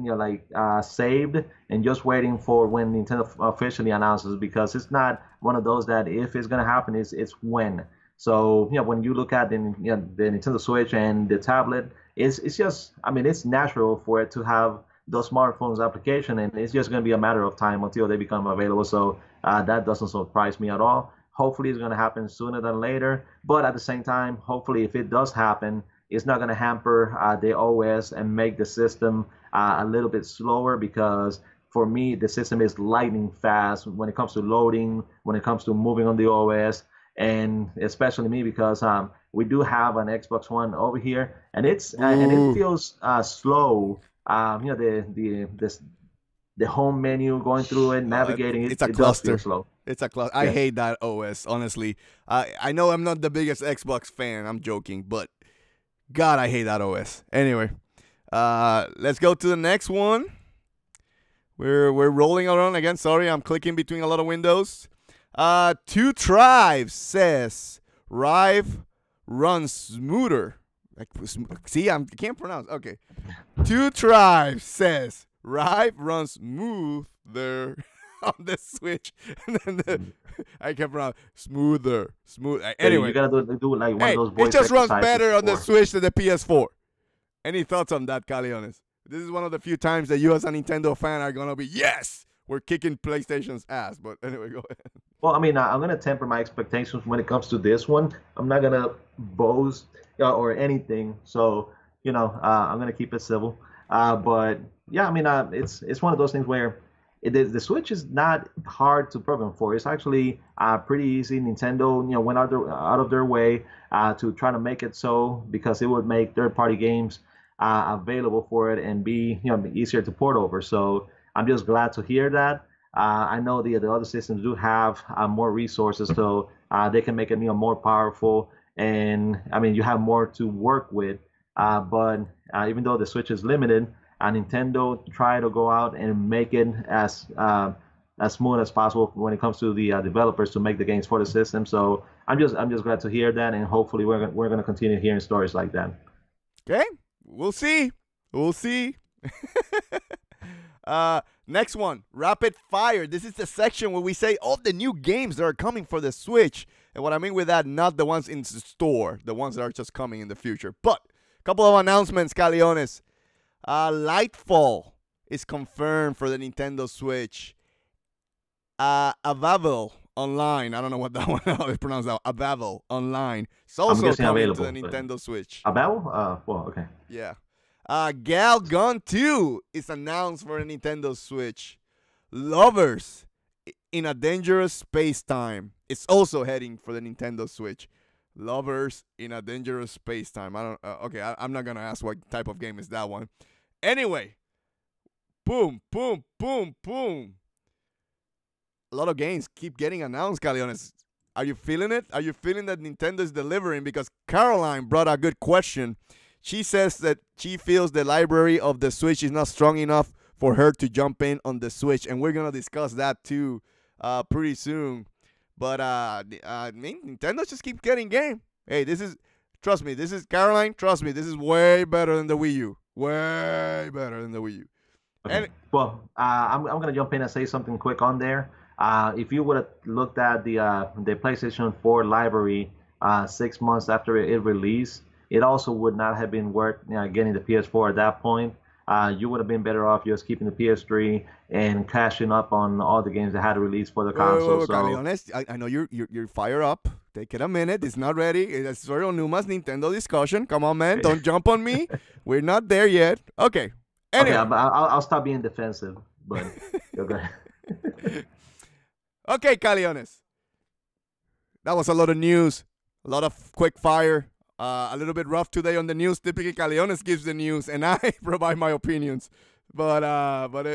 saved and just waiting for when Nintendo officially announces, because it's not one of those that if it's gonna happen, it's when. So when you look at the Nintendo Switch and the tablet, it's just, I mean, it's natural for it to have those smartphones application, and it's just gonna be a matter of time until they become available. So that doesn't surprise me at all. Hopefully it's gonna happen sooner than later, but at the same time, hopefully if it does happen, it's not going to hamper the OS and make the system a little bit slower, because for me, the system is lightning fast when it comes to loading, when it comes to moving on the OS, and especially me because we do have an Xbox One over here, and and it feels slow. The home menu, going through it, navigating it's a cluster. Does feel slow. It's a cluster. I hate that OS, honestly. I know I'm not the biggest Xbox fan. I'm joking, but God, I hate that OS. Anyway, let's go to the next one. We're rolling around again. Sorry, I'm clicking between a lot of windows. Two Tribes says Rive runs smoother. See, I can't pronounce. Okay. Two Tribes says Rive runs smoother on the Switch. And then I can't pronounce smoother. Anyway, you gotta do like one of those voice it just runs better on the before. Switch than the PS4. Any thoughts on that, Caleones? This is one of the few times that you as a Nintendo fan are gonna be, yes, we're kicking PlayStation's ass. But anyway, go ahead. Well, I mean, I'm gonna temper my expectations when it comes to this one. I'm not gonna boast or anything, so I'm gonna keep it civil. But yeah, I mean, it's one of those things where the Switch is not hard to program for. It's actually pretty easy. Nintendo, went out of their way to try to make it so, because it would make third-party games available for it and be easier to port over. So I'm just glad to hear that. I know the other systems do have more resources, so they can make it more powerful, and I mean you have more to work with. But even though the Switch is limited, Nintendo try to go out and make it as smooth as possible when it comes to the developers to make the games for the system. So I'm just glad to hear that, and hopefully we're going to continue hearing stories like that. Okay, we'll see. We'll see. Next one, rapid fire. This is the section where we say all the new games that are coming for the Switch. And what I mean with that, not the ones in the store, the ones that are just coming in the future. But a couple of announcements, Caleones. Lightfall is confirmed for the Nintendo Switch. Avavel Online. I don't know what that one how it's pronounced out. Avavel Online. It's also coming to the Nintendo Switch. Avavel? Well, okay. Yeah. Gal Gun 2 is announced for the Nintendo Switch. Lovers in a Dangerous Space-Time. It's also heading for the Nintendo Switch. Lovers in a Dangerous Space-Time. I'm not gonna ask what type of game is that one. Anyway, boom, boom, boom, boom. A lot of games keep getting announced, Caleones. Are you feeling it? Are you feeling that Nintendo is delivering? Because Caroline brought a good question. She says that she feels the library of the Switch is not strong enough for her to jump in on the Switch, and we're gonna discuss that too pretty soon. But I mean, Nintendo just keeps getting game. Hey, trust me, this is Caroline. Trust me, this is way better than the Wii U. Way better than the Wii U. Okay. Well, I'm gonna jump in and say something quick on there. If you would have looked at the PlayStation 4 library 6 months after it released, it also would not have been worth getting the PS4 at that point. You would have been better off just keeping the PS3 and cashing up on all the games that had released for the console. Honest, I know you're fired up. Take it a minute. It's not ready. It's Sori Onuma's Nintendo discussion. Come on, man. Don't jump on me. We're not there yet. Okay. Anyway. Okay, I'll stop being defensive. But go ahead. Okay, Caleones. That was a lot of news. A lot of quick fire. A little bit rough today on the news. Typically, Caleones gives the news, and I provide my opinions. But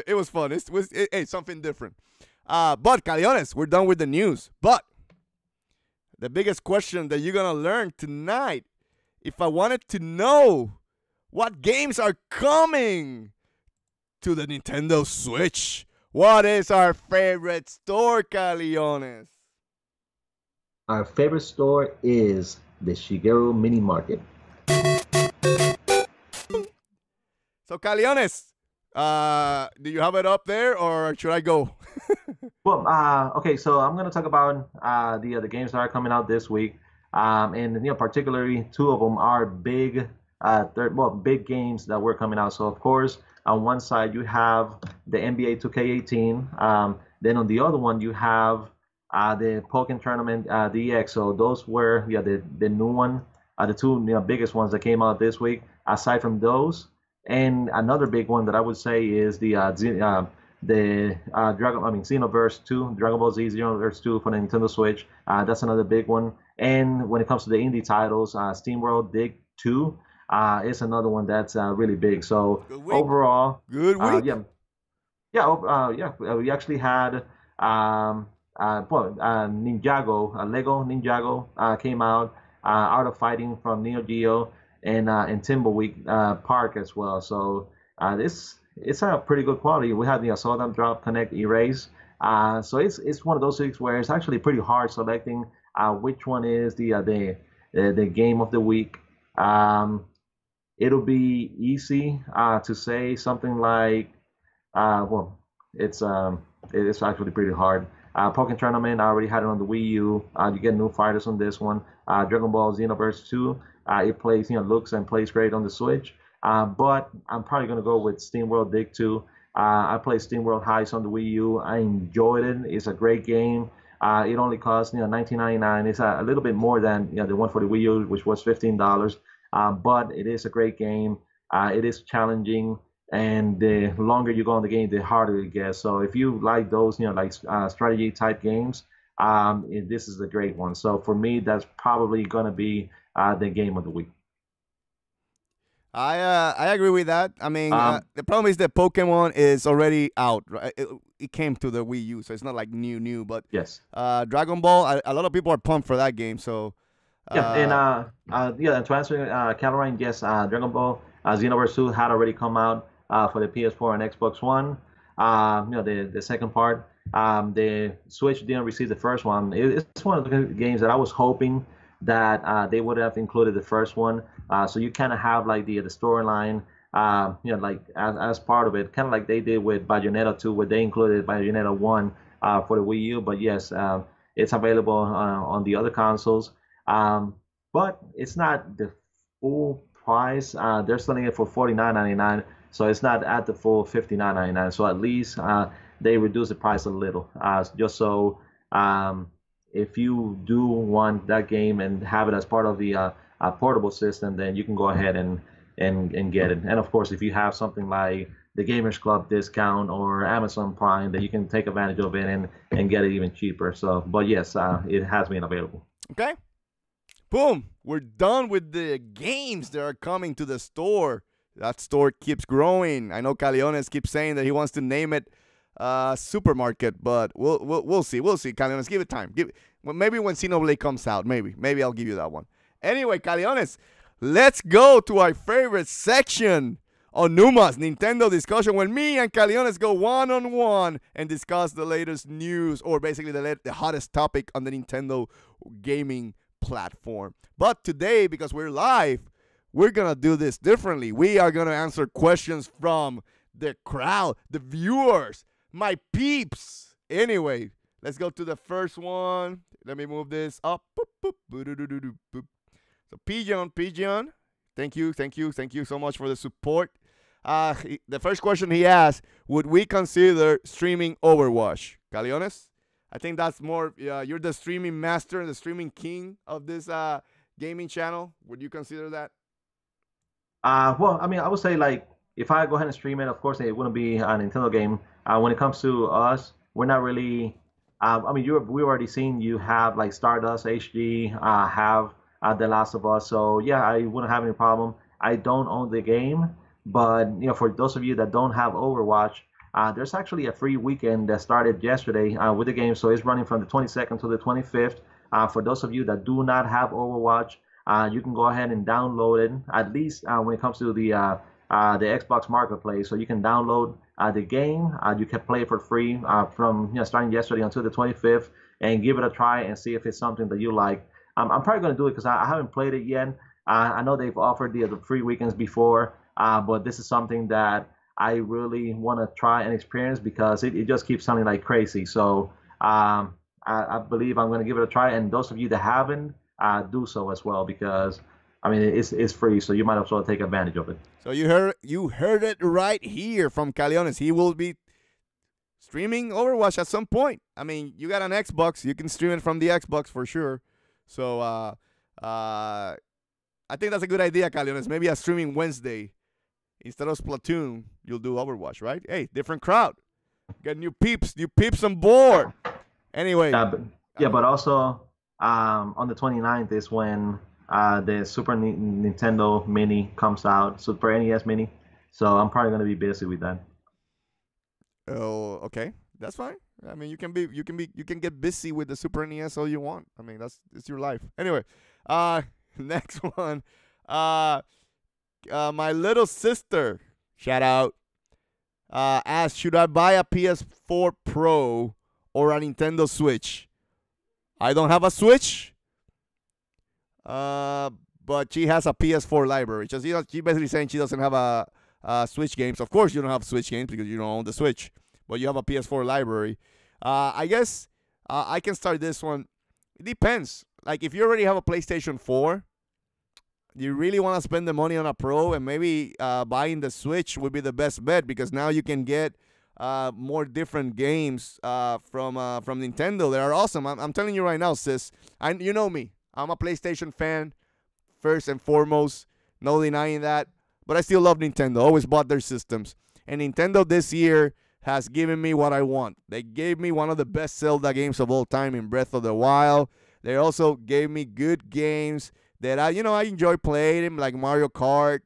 it was fun. It was something different. But Caleones, we're done with the news. But the biggest question that you're gonna learn tonight, if I wanted to know what games are coming to the Nintendo Switch, what is our favorite store, Caleones? Our favorite store is the Shigeru Mini Market. So, Caleones, do you have it up there, or should I go? Well, okay, so I'm gonna talk about the games that are coming out this week, and particularly two of them are big, big games that were coming out. So, of course, on one side you have the NBA 2K18, then on the other one you have the Pokken Tournament DX. So those were the new one, the two biggest ones that came out this week. Aside from those, and another big one that I would say is the Xenoverse 2, Dragon Ball Z Xenoverse 2 for the Nintendo Switch. That's another big one. And when it comes to the indie titles, SteamWorld Dig 2 is another one that's really big. So overall, good week. We actually had Ninjago, Lego Ninjago came out, Art of Fighting from Neo Geo, and Timbleweed Park as well. So it's a pretty good quality. We have the Assault and Drop, Connect, Erase. So it's one of those things where it's actually pretty hard selecting which one is the game of the week. It'll be easy to say something like, it's actually pretty hard. Pokken Tournament, I already had it on the Wii U. You get new fighters on this one. Dragon Ball Xenoverse 2, it plays, looks and plays great on the Switch. But I'm probably gonna go with SteamWorld Dig 2. I played SteamWorld Heist on the Wii U. I enjoyed it. It's a great game. It only costs $19.99. It's a little bit more than the one for the Wii U, which was $15. But it is a great game. It is challenging, and the longer you go in the game, the harder it gets. So if you like those, like strategy type games, this is a great one. So for me, that's probably gonna be the game of the week. I agree with that. I mean, Um, the problem is that Pokemon is already out, right? It came to the Wii U, so it's not like new. But yes. Dragon Ball, a lot of people are pumped for that game. So Yeah, and uh, and to answer Caroline, yes, Dragon Ball Xenoverse 2 had already come out for the PS4 and Xbox One. The second part. The Switch didn't receive the first one. It's one of the games that I was hoping that they would have included the first one. So you kind of have like the storyline, like as part of it, kind of like they did with Bayonetta 2, where they included Bayonetta 1 for the Wii U. But yes, it's available on the other consoles. Um, but it's not the full price. They're selling it for $49.99, so it's not at the full $59.99. So at least they reduce the price a little, just so if you do want that game and have it as part of the portable system, then you can go ahead and get it. And of course, if you have something like the Gamers Club discount or Amazon Prime, then you can take advantage of it and get it even cheaper. So, but yes, it has been available. okay, boom, we're done with the games that are coming to the store. That store keeps growing. I know Caleones keeps saying that he wants to name it supermarket, but we'll see. We'll see. Caleones, give it time. Maybe when Xenoblade comes out, maybe I'll give you that one. Anyway, Caleones, let's go to our favorite section on Numa's Nintendo discussion, when me and Caleones go one-on-one and discuss the latest news, or basically the hottest topic on the Nintendo gaming platform. But today, because we're live, we're gonna do this differently. We are gonna answer questions from the crowd, the viewers, my peeps. Anyway, let's go to the first one. Let me move this up. Boop, boop, boop, boop. So Pigeon, thank you so much for the support. The first question he asked: would we consider streaming Overwatch? Caleones, I think that's more. You're the streaming master, the streaming king of this gaming channel. Would you consider that? Well, I mean, I would say like if I go ahead and stream it, of course it wouldn't be a Nintendo game. When it comes to us, we're not really. I mean, we already seen you have like Stardust HD, have The Last of Us. So yeah, I wouldn't have any problem. I don't own the game, but for those of you that don't have Overwatch, there's actually a free weekend that started yesterday with the game. So it's running from the 22nd to the 25th. For those of you that do not have Overwatch, you can go ahead and download it. At least when it comes to the Xbox Marketplace, so you can download the game. You can play it for free from starting yesterday until the 25th, and give it a try and see if it's something that you like. I'm probably going to do it because I haven't played it yet. I know they've offered the free weekends before, but this is something that I really want to try and experience because it just keeps sounding like crazy. So I believe I'm going to give it a try. And those of you that haven't, do so as well, because I mean it's free, so you might as well take advantage of it. So you heard it right here from Caleones. He will be streaming Overwatch at some point. I mean, you got an Xbox, you can stream it from the Xbox for sure. So I think that's a good idea, Caleones. Maybe a streaming Wednesday instead of Splatoon, you'll do Overwatch, right? Hey, different crowd, get new peeps on board. Anyway, but also on the 29th is when the Super Nintendo Mini comes out, Super NES Mini. So I'm probably gonna be busy with that. Oh, okay, that's fine. I mean, you can get busy with the Super NES all you want. I mean, it's your life. Anyway, next one. My little sister, shout out, asked, should I buy a PS4 Pro or a Nintendo Switch? I don't have a Switch, but she has a PS4 library. She basically saying she doesn't have a Switch games. Of course, you don't have Switch games because you don't own the Switch, but you have a PS4 library. I guess I can start this one. It depends. Like if you already have a PlayStation 4, you really want to spend the money on a Pro, and maybe buying the Switch would be the best bet, because now you can get more different games from Nintendo. They are awesome. I'm telling you right now, sis. You know me. I'm a PlayStation fan, first and foremost. No denying that. but I still love Nintendo. Always bought their systems. And Nintendo this year has given me what I want. They gave me one of the best Zelda games of all time in Breath of the Wild. They also gave me good games that I enjoy playing them, like Mario Kart,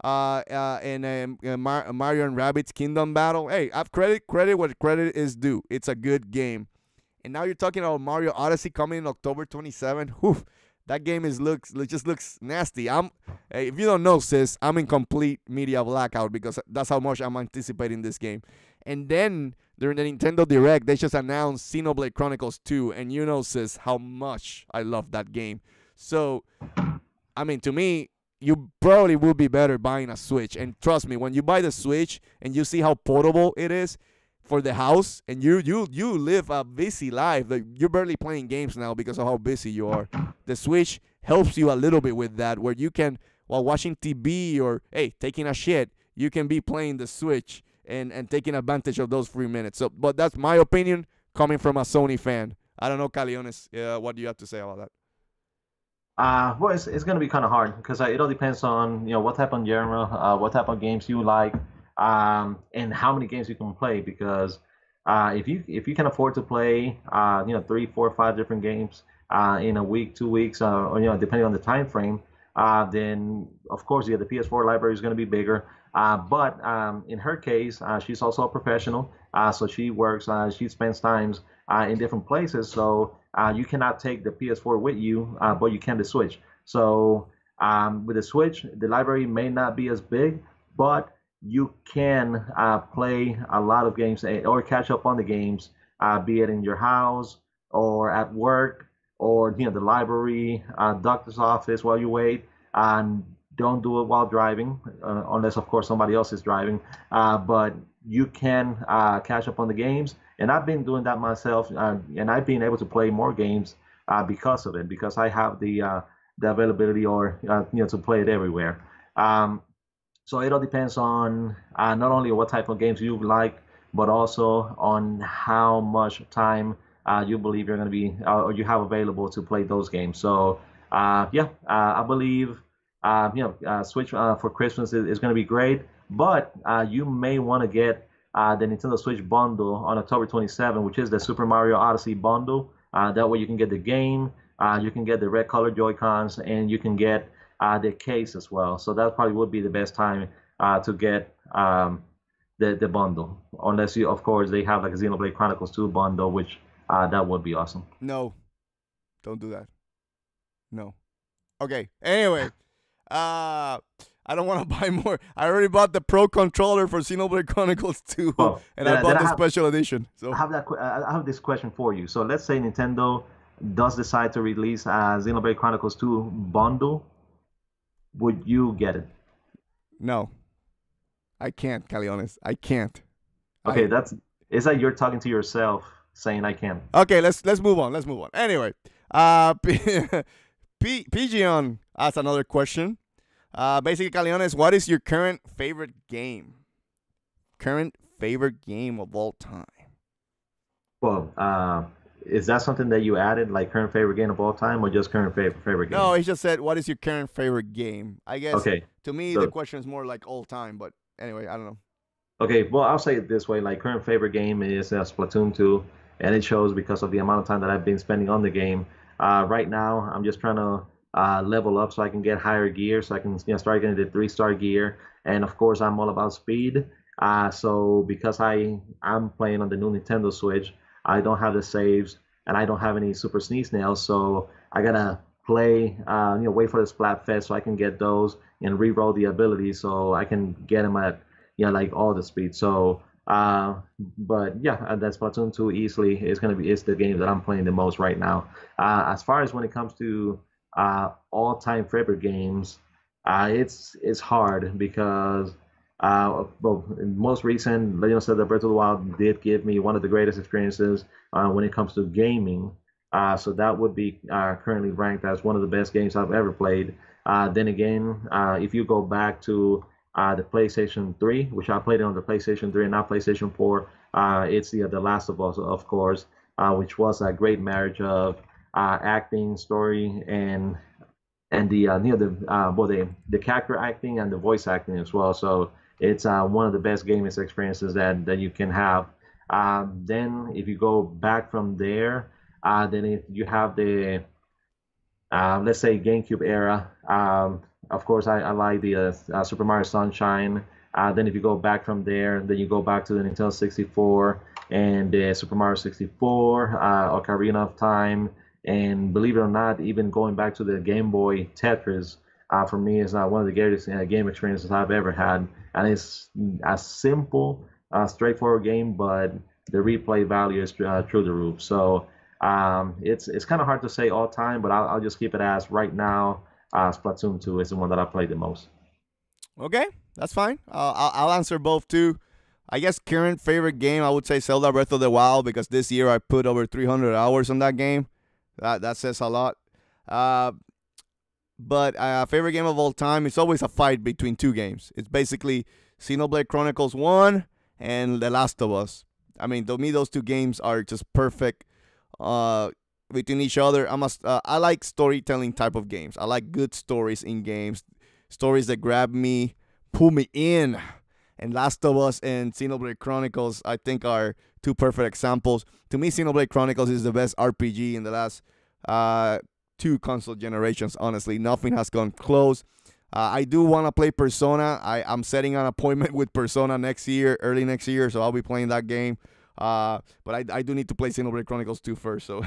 and Mario and Rabbids Kingdom Battle. Hey, I've credit what credit is due. It's a good game. And now you're talking about Mario Odyssey coming in October 27. Whew, that game just looks nasty. Hey, if you don't know, sis, I'm in complete media blackout because that's how much I'm anticipating this game. And then during the Nintendo Direct, they just announced Xenoblade Chronicles 2, and you know, sis, how much I love that game. So, I mean, to me, you probably will be better buying a Switch. And trust me, when you buy the Switch and you see how portable it is for the house, and you live a busy life, like you're barely playing games now because of how busy you are. The Switch helps you a little bit with that, where you can, while watching TV or, hey, taking a shit, you can be playing the Switch and taking advantage of those free minutes. So, but that's my opinion coming from a Sony fan. I don't know, Caleones, what do you have to say about that? Well, it's going to be kind of hard because it all depends on what type of genre, what type of games you like, and how many games you can play. Because if you can afford to play 3, 4, 5 different games in a week, 2 weeks, or depending on the time frame, then of course the PS4 library is going to be bigger. But in her case, she's also a professional, so she works, she spends times in different places. So you cannot take the PS4 with you, but you can the Switch. So with the Switch, the library may not be as big, but you can play a lot of games or catch up on the games, be it in your house or at work or the library, doctor's office while you wait. And don't do it while driving, unless of course somebody else is driving. But you can catch up on the games, and I've been doing that myself, and I've been able to play more games because of it, because I have the availability or to play it everywhere. So it all depends on not only what type of games you like, but also on how much time you believe you're going to be or you have available to play those games. So I believe Switch for Christmas is going to be great, but you may want to get the Nintendo Switch bundle on October 27, which is the Super Mario Odyssey bundle. That way you can get the game, you can get the red colored Joy-Cons, and you can get the case as well. So that probably would be the best time to get the bundle, unless you, of course, they have like a Xenoblade Chronicles 2 bundle, which that would be awesome. No, don't do that. No. Okay. Anyway, I don't want to buy more. I already bought the Pro controller for Xenoblade Chronicles 2, and I bought the special edition. So I have this question for you. So let's say Nintendo does decide to release a Xenoblade Chronicles 2 bundle. Would you get it? No, I can't, Caleones. I can't. Okay, it's like you're talking to yourself saying I can't. Okay, let's move on. Let's move on. Anyway, Pigeon asked another question. Basically, Caleones, what is your current favorite game? Current favorite game of all time? Well, is that something that you added, like current favorite game of all time, or just current favorite game? No, he just said, what is your current favorite game? I guess, okay. To me, the question is more like all time, but anyway, I don't know. Okay, well, I'll say it this way. Like, current favorite game is Splatoon 2, and it shows because of the amount of time that I've been spending on the game. Right now, I'm just trying to level up so I can get higher gear, so I can start getting the 3-star gear. And of course, I'm all about speed. So because I'm playing on the new Nintendo Switch, I don't have the saves and I don't have any Super Sneeze Nails, so I gotta play, wait for the Splatfest so I can get those and re-roll the ability so I can get them at like all the speed. So but yeah, that's Splatoon 2 easily is the game that I'm playing the most right now. As far as when it comes to all-time favorite games, it's hard because well, most recent Legend of Zelda Breath of the Wild did give me one of the greatest experiences when it comes to gaming. So that would be currently ranked as one of the best games I've ever played. Then again, if you go back to the PlayStation 3, which I played it on the PlayStation 3 and not PlayStation 4, it's The Last of Us, of course, which was a great marriage of acting, story, and and the the character acting and the voice acting as well. So it's one of the best gaming experiences that you can have. Then if you go back from there, then if you have the let's say GameCube era. Of course, I like the Super Mario Sunshine. Then if you go back from there, then you go back to the Nintendo 64 and the Super Mario 64, Ocarina of Time, and believe it or not, even going back to the Game Boy Tetris, for me is one of the greatest game experiences I've ever had. And it's a simple, straightforward game, but the replay value is through the roof. So it's kind of hard to say all time, but I'll just keep it as right now. Splatoon 2 is the one that I played the most. Okay, that's fine. I'll answer both too. I guess current favorite game, I would say Zelda Breath of the Wild, because this year I put over 300 hours on that game. That says a lot. But favorite game of all time, it's always a fight between two games. It's basically Xenoblade Chronicles 1 and The Last of Us. I mean, to me, those two games are just perfect between each other. I like storytelling type of games. I like good stories in games, stories that grab me, pull me in. And Last of Us and Xenoblade Chronicles, I think, are two perfect examples. To me, Xenoblade Chronicles is the best RPG in the last two console generations, honestly. Nothing has gone close. I do want to play Persona. I'm setting an appointment with Persona next year, early next year, so I'll be playing that game. But I do need to play Xenoblade Chronicles 2 first. So,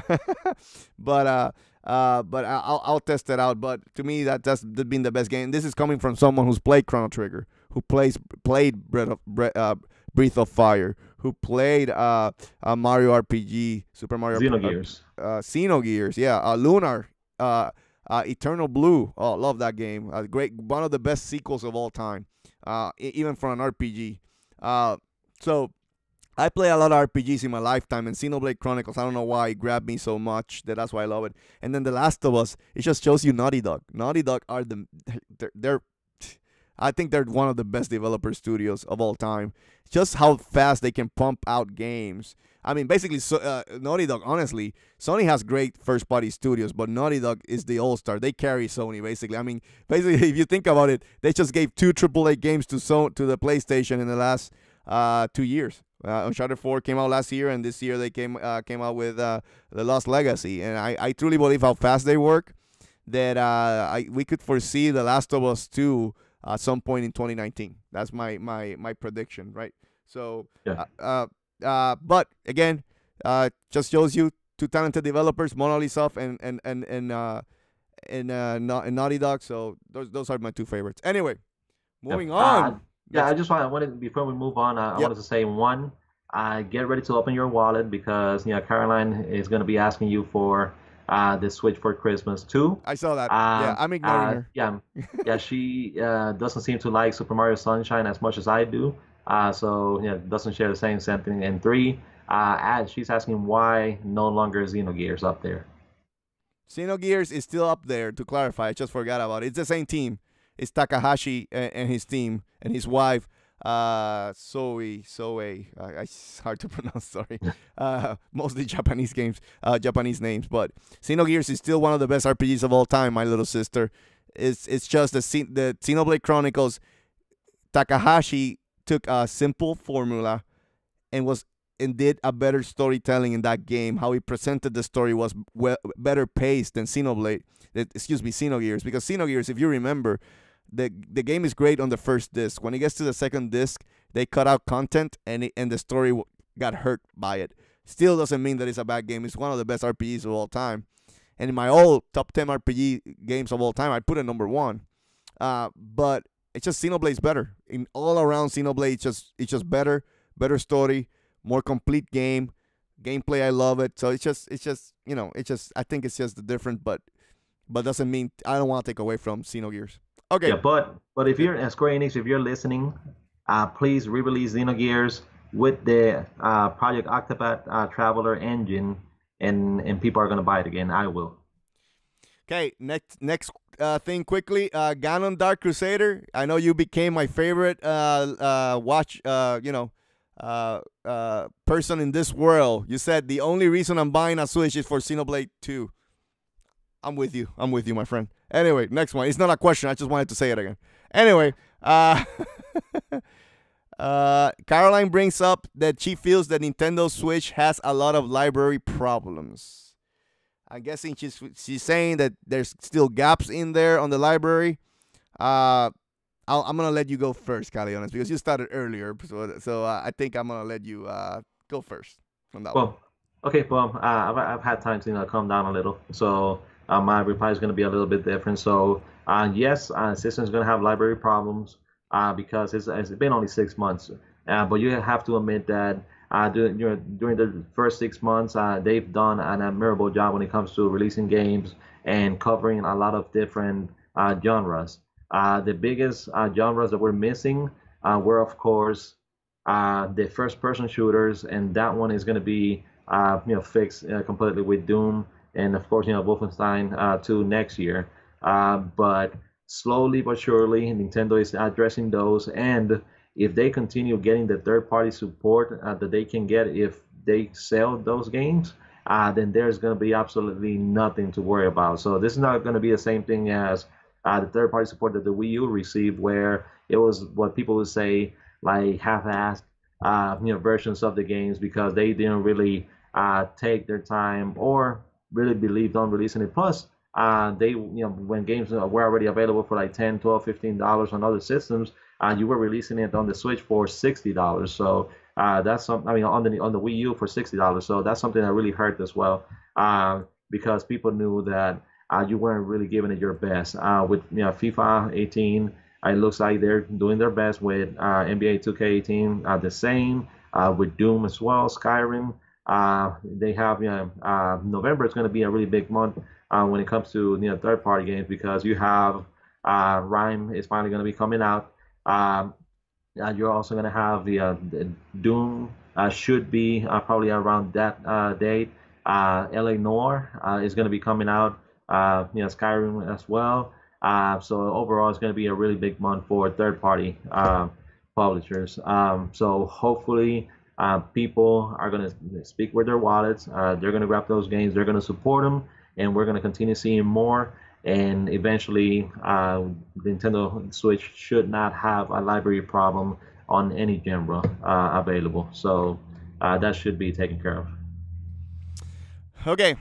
but I'll test it out. But to me, that's been the best game. This is coming from someone who's played Chrono Trigger, who played Breath of Fire, who played Mario RPG, Super Mario Xenogears. Xenogears, yeah, Lunar, Eternal Blue. Oh, love that game. Great, one of the best sequels of all time, even for an RPG. So I play a lot of RPGs in my lifetime, and Xenoblade Chronicles, I don't know why it grabbed me so much. That's why I love it. And then The Last of Us, it just shows you Naughty Dog. Naughty Dog are they're I think they're one of the best developer studios of all time. Just how fast they can pump out games. I mean, basically, Naughty Dog, honestly, Sony has great first-party studios, but Naughty Dog is the all-star. They carry Sony, basically. I mean, basically, if you think about it, they just gave 2 AAA games to the PlayStation in the last 2 years. Uncharted 4 came out last year, and this year they came out with The Lost Legacy. And I truly believe how fast they work, that we could foresee The Last of Us 2 at some point in 2019. That's my prediction, right? So, Yeah. but again, just shows you two talented developers, Monolith Soft and Naughty Dog. So those are my two favorites. Anyway, moving on. I just wanted before we move on, I wanted to say one. Get ready to open your wallet, because Caroline is going to be asking you for the Switch for Christmas too. I saw that. Yeah, I'm ignoring her. Yeah, she doesn't seem to like Super Mario Sunshine as much as I do. So doesn't share the same sentiment. And 3, she's asking why no longer Xenogears up there. Xenogears is still up there. To clarify, I just forgot about it. It's the same team. It's Takahashi and his team and his wife. Soei. It's hard to pronounce. Sorry. Mostly Japanese Japanese names. But Xenogears is still one of the best RPGs of all time. My little sister. It's just the Xenoblade Chronicles. Takahashi took a simple formula and did a better storytelling in that game. How he presented the story was better paced than Xenogears. Because Xenogears, if you remember, the game is great on the first disc. When it gets to the second disc, they cut out content and the story got hurt by it. Still doesn't mean that it's a bad game. It's one of the best RPGs of all time. And in my old top 10 RPG games of all time, I put it number 1. But it's just Xenoblade's better. In all around Xenoblade, it's just better story, more complete game. Gameplay, I love it. So it's just I think it's just different, but doesn't mean I don't want to take away from Xenogears. Okay. Yeah, but if you're at Square Enix, if you're listening, please re-release Xenogears with the Project Octopath Traveler engine, and people are gonna buy it again. I will. Okay, next thing quickly. Ganon Dark Crusader. I know you became my favorite person in this world. You said the only reason I'm buying a Switch is for Xenoblade 2. I'm with you. I'm with you, my friend. Anyway, next one. It's not a question. I just wanted to say it again. Anyway, Caroline brings up that she feels that Nintendo Switch has a lot of library problems. I'm guessing she's saying that there's still gaps in there on the library. I'm gonna let you go first, Caleones, because you started earlier. So I think I'm gonna let you go first from that one. Well, okay, well, I've had time to calm down a little, so my reply is going to be a little bit different. So, yes, system's going to have library problems because it's been only 6 months. But you have to admit that during the first 6 months, they've done an admirable job when it comes to releasing games and covering a lot of different genres. The biggest genres that we're missing were, of course, the first-person shooters, and that one is going to be fixed completely with Doom, and of course, Wolfenstein 2 next year. But slowly but surely, Nintendo is addressing those, and if they continue getting the third-party support that they can get if they sell those games, then there's going to be absolutely nothing to worry about. So this is not going to be the same thing as the third-party support that the Wii U received, where it was what people would say like half-assed, versions of the games because they didn't really take their time or really believed on releasing it. Plus, they, when games were already available for like $10, $12, $15 on other systems, you were releasing it on the Switch for $60. So that's something. I mean, on the Wii U for $60. So that's something that really hurt as well, because people knew that you weren't really giving it your best. With FIFA 18, it looks like they're doing their best with NBA 2K18. The same with Doom as well, Skyrim. They have November is going to be a really big month when it comes to third-party games because you have Rhyme is finally going to be coming out. You're also going to have the Doom should be probably around that date. LA Noire is going to be coming out. Skyrim as well. So overall, it's going to be a really big month for third-party publishers. So hopefully, people are going to speak with their wallets. They're going to grab those games. They're going to support them, and we're going to continue seeing more. And eventually, Nintendo Switch should not have a library problem on any genre available. So that should be taken care of. Okay.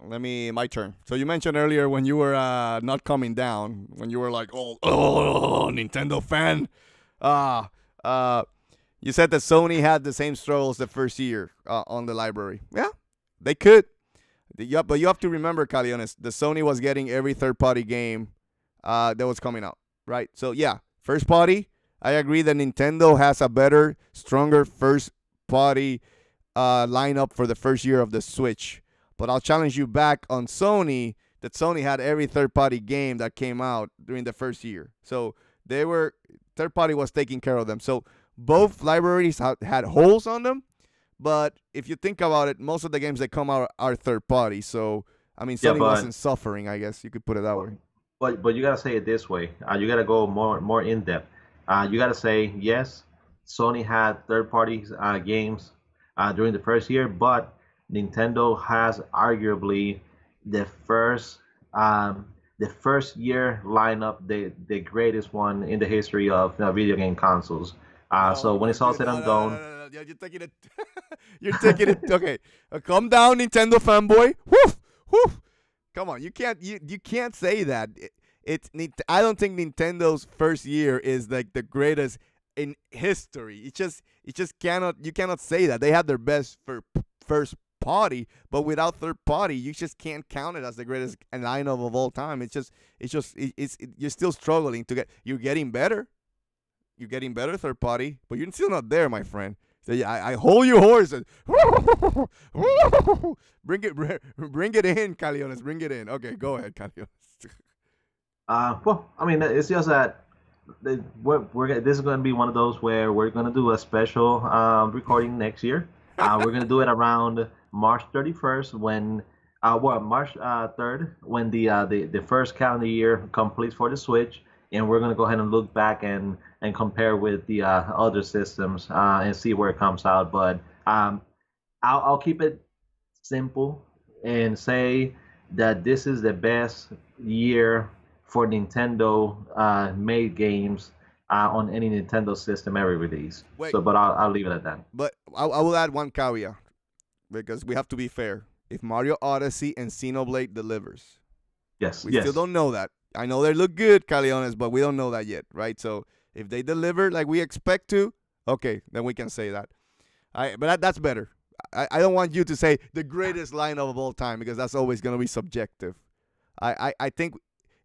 My turn. So you mentioned earlier when you were not coming down, when you were like, oh, Nintendo fan. You said that Sony had the same struggles the first year on the library. Yeah, they could. Yeah, but you have to remember, Caleones, the Sony was getting every third-party game that was coming out, right? So yeah, first party. I agree that Nintendo has a better, stronger first-party lineup for the first year of the Switch. But I'll challenge you back on Sony that Sony had every third-party game that came out during the first year. So third-party was taking care of them. So both libraries had holes on them. But if you think about it, most of the games that come out are third-party. So, I mean, Sony wasn't suffering, I guess. You could put it that way. But you got to say it this way. You got to go more in-depth. You got to say, yes, Sony had third-party games during the first year, but Nintendo has arguably the first year lineup, the greatest one in the history of video game consoles. So when it's all said and done, you're taking it. You're taking it. Okay, calm down, Nintendo fanboy. Woof. Come on, you can't say that. I don't think Nintendo's first year is like the greatest in history. You cannot say that. They had their best first party, but without third party, you just can't count it as the greatest lineup of all time. You're still struggling to get. You're getting better. You're getting better third party, but you're still not there, my friend. So yeah, I hold your horse and bring it in, Caleones. Bring it in. Okay, go ahead, Caleones. Well, I mean, it's just that this is going to be one of those where we're going to do a special recording next year. We're going to do it around March 31st when March 3rd when the first calendar year completes for the Switch, and we're going to go ahead and look back and compare with the other systems and see where it comes out. But I'll keep it simple and say that this is the best year for Nintendo made games on any Nintendo system ever released. Wait. So, but I'll leave it at that. But I will add one caveat because we have to be fair. If Mario Odyssey and Xenoblade delivers, Yes, we yes. still don't know that. I know they look good, Caleones, but we don't know that yet, right? So if they deliver like we expect to, okay, then we can say that. But that's better. I don't want you to say the greatest lineup of all time because that's always going to be subjective. I think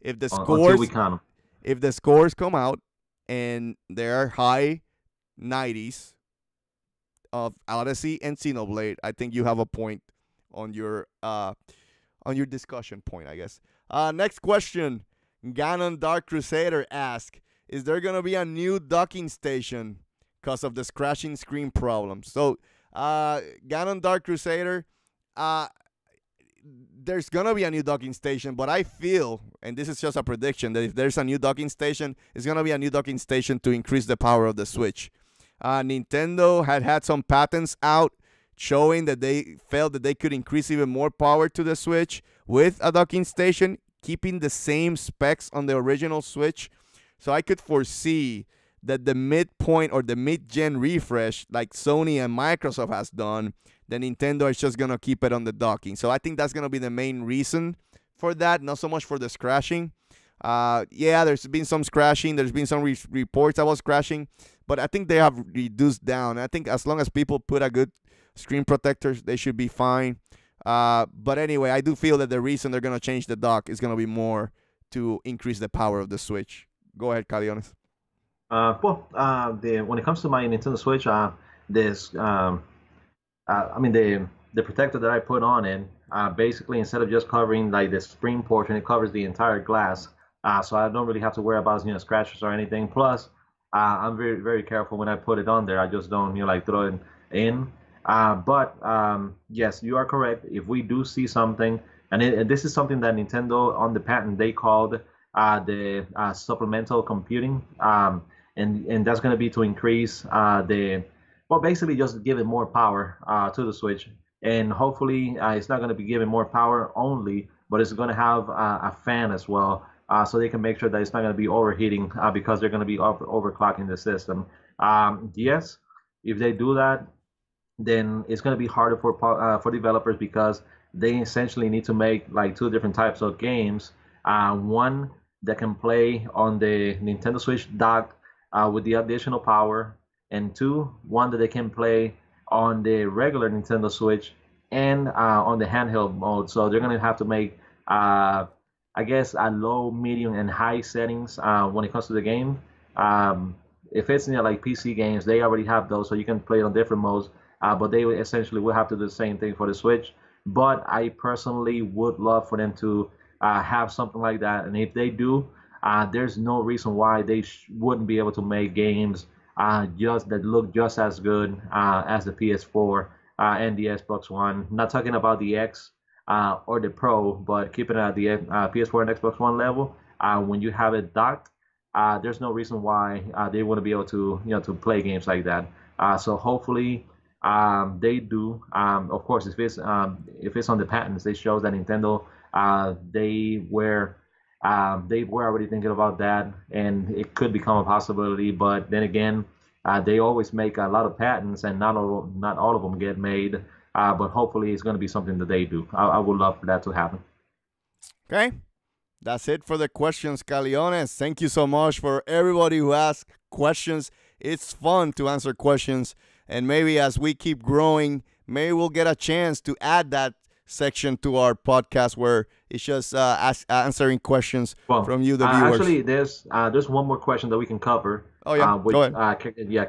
if the Until we count 'em. if the scores come out and they're high 90s of Odyssey and Xenoblade, I think you have a point on your discussion point, I guess. Next question. Ganon Dark Crusader asks, is there going to be a new docking station because of this crashing screen problem? So, Ganon Dark Crusader, there's going to be a new docking station, but I feel, and this is just a prediction, that if there's a new docking station, it's going to be a new docking station to increase the power of the Switch. Nintendo had some patents out showing that they felt that they could increase even more power to the Switch with a docking station, keeping the same specs on the original Switch. So I could foresee that the midpoint or the mid-gen refresh, like Sony and Microsoft has done, then Nintendo is just going to keep it on the docking. So I think that's going to be the main reason for that, not so much for the crashing. Yeah, there's been some crashing. There's been some reports that was crashing, but I think they have reduced down. I think as long as people put a good screen protectors, they should be fine. But anyway, I do feel that the reason they're going to change the dock is going to be more to increase the power of the Switch. Go ahead, Caleones. When it comes to my Nintendo Switch, the protector that I put on it, basically instead of just covering like the screen portion, it covers the entire glass. So I don't really have to worry about scratches or anything. Plus, I'm very very careful when I put it on there. I just don't like throw it in. But yes, you are correct. If we do see something, and this is something that Nintendo on the patent they called the supplemental computing, and that's going to be to increase basically just give it more power to the Switch, and hopefully it's not going to be giving more power only, but it's going to have a fan as well, so they can make sure that it's not going to be overheating because they're going to be overclocking the system. Yes, if they do that, then it's going to be harder for developers because they essentially need to make like two different types of games. One that can play on the Nintendo Switch dock with the additional power, and one that they can play on the regular Nintendo Switch and on the handheld mode. So they're going to have to make, I guess, a low, medium, and high settings when it comes to the game. If it's like PC games, they already have those, so you can play it on different modes. But they essentially will have to do the same thing for the Switch. But I personally would love for them to have something like that. And if they do, there's no reason why they wouldn't be able to make games just that look just as good as the PS4 and the Xbox One. Not talking about the X or the Pro, but keeping it at the PS4 and Xbox One level. When you have it docked, there's no reason why they wouldn't be able to to play games like that. So hopefully they do. Of course, if it's on the patents, it shows that Nintendo they were already thinking about that, and it could become a possibility. But then again, they always make a lot of patents, and not all of them get made. But hopefully, it's going to be something that they do. I would love for that to happen. Okay, that's it for the questions, Caleones. Thank you so much for everybody who asked questions. It's fun to answer questions, and maybe as we keep growing, maybe we'll get a chance to add that section to our podcast where it's just answering questions from you, the viewers. Actually, there's one more question that we can cover. Oh yeah, which, go ahead.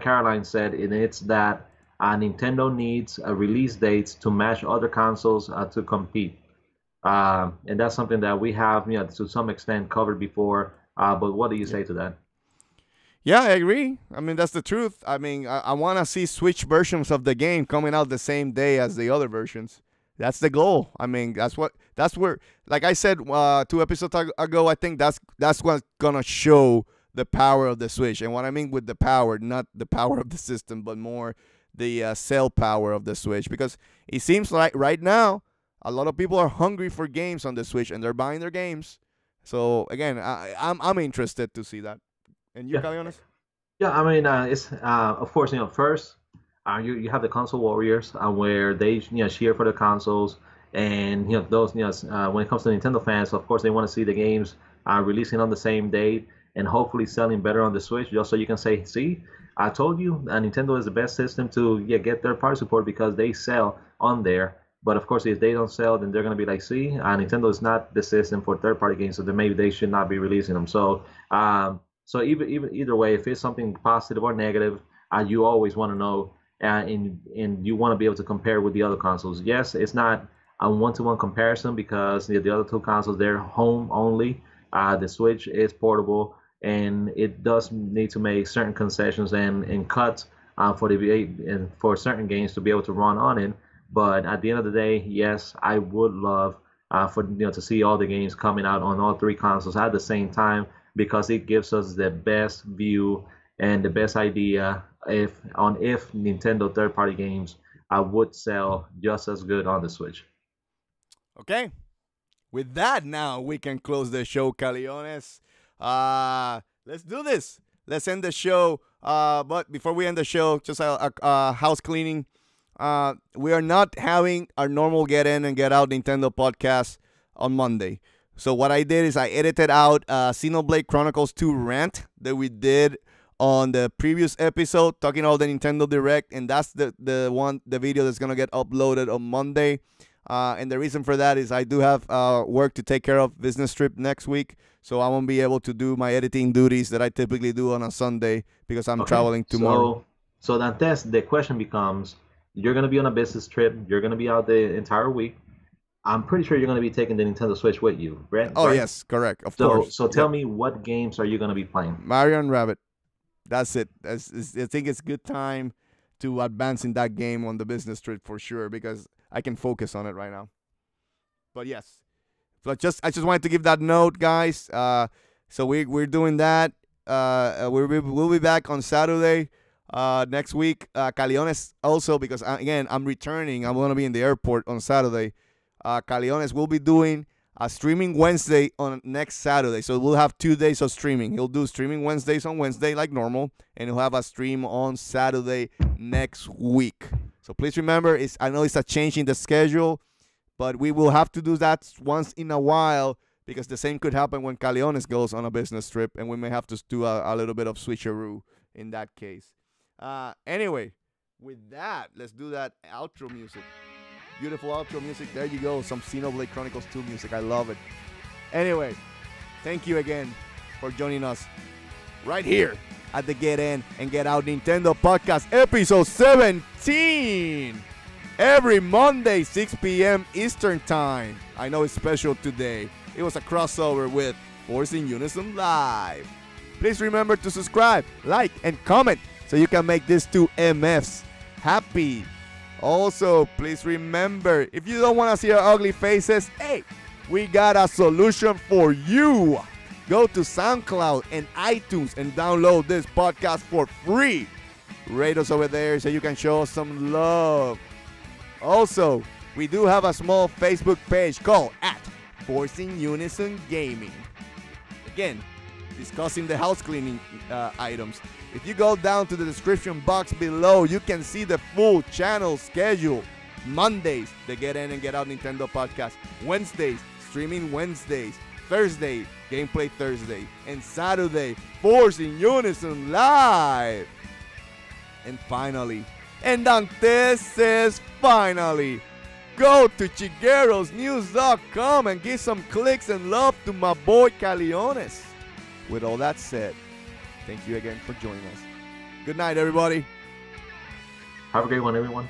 Caroline said, and it's that Nintendo needs release dates to match other consoles to compete, and that's something that we have, to some extent covered before. But what do you say to that? Yeah, I agree. I mean, that's the truth. I mean, I want to see Switch versions of the game coming out the same day as the other versions. That's the goal. I mean, that's where, like I said 2 episodes ago, I think that's what's gonna show the power of the Switch. And what I mean with the power, not the power of the system, but more the cell power of the Switch. Because it seems like right now, a lot of people are hungry for games on the Switch, and they're buying their games. So again, I'm interested to see that. And you, Yeah. Caleones? Yeah, I mean, it's of course, first, you have the console warriors where they cheer for the consoles, and those when it comes to Nintendo fans, of course, they want to see the games releasing on the same date and hopefully selling better on the Switch, just so you can say, see, I told you, Nintendo is the best system to get third-party support because they sell on there. But of course, if they don't sell, then they're gonna be like, see, Nintendo is not the system for third-party games, so then maybe they should not be releasing them. So. So either way, if it's something positive or negative, you always want to know, and you want to be able to compare with the other consoles. Yes, it's not a one-to-one comparison because the other two consoles, they're home only. The Switch is portable, and it does need to make certain concessions and cuts for and for certain games to be able to run on it. But at the end of the day, yes, I would love for to see all the games coming out on all three consoles at the same time, because it gives us the best view and the best idea if Nintendo third-party games would sell just as good on the Switch. Okay. With that, now we can close the show, Caleones. Let's do this. Let's end the show. But before we end the show, just a house cleaning. We are not having our normal Get In and Get Out Nintendo podcast on Monday. So what I did is I edited out Xenoblade Chronicles 2 rant that we did on the previous episode talking about the Nintendo Direct, and that's the video that's gonna get uploaded on Monday. And the reason for that is I do have work to take care of, business trip next week, so I won't be able to do my editing duties that I typically do on a Sunday because I'm traveling tomorrow. So Dantes, the question becomes: you're gonna be on a business trip, you're gonna be out the entire week. I'm pretty sure you're going to be taking the Nintendo Switch with you, right? Oh, yes, correct. Of course. So tell me, what games are you going to be playing? Mario and Rabbit. That's it. I think it's good time to advance in that game on the business trip for sure, because I can focus on it right now. But yes, so I just wanted to give that note, guys. So we're doing that. We'll be back on Saturday next week. Caleones also, because again, I'm returning. I'm going to be in the airport on Saturday. Caleones will be doing a streaming Wednesday on next Saturday. So we'll have 2 days of streaming. He'll do streaming Wednesdays on Wednesday like normal, and he'll have a stream on Saturday next week. So please remember, I know it's a change in the schedule, but we will have to do that once in a while, because the same could happen when Caleones goes on a business trip, and we may have to do a little bit of switcheroo in that case. Anyway, with that, let's do that outro music. Beautiful outro music. There you go. Some Xenoblade Chronicles 2 music. I love it. Anyway, thank you again for joining us right here at the Get In and Get Out Nintendo Podcast, episode 17. Every Monday, 6 p.m. Eastern Time. I know it's special today. It was a crossover with Force In Unison Live. Please remember to subscribe, like, and comment so you can make these two MFs happy. Also, please remember, if you don't want to see our ugly faces, hey, we got a solution for you. Go to SoundCloud and iTunes and download this podcast for free. Rate us over there so you can show us some love. Also, we do have a small Facebook page called Force In Unison Gaming. Again, discussing the house cleaning items. If you go down to the description box below, you can see the full channel schedule. Mondays, the Get In and Get Out Nintendo Podcast. Wednesdays, Streaming Wednesdays. Thursday, Gameplay Thursday. And Saturday, Force In Unison Live. And finally, and Dantes says finally, go to chiguerosnews.com and give some clicks and love to my boy Caleones. With all that said, thank you again for joining us. Good night, everybody. Have a great one, everyone.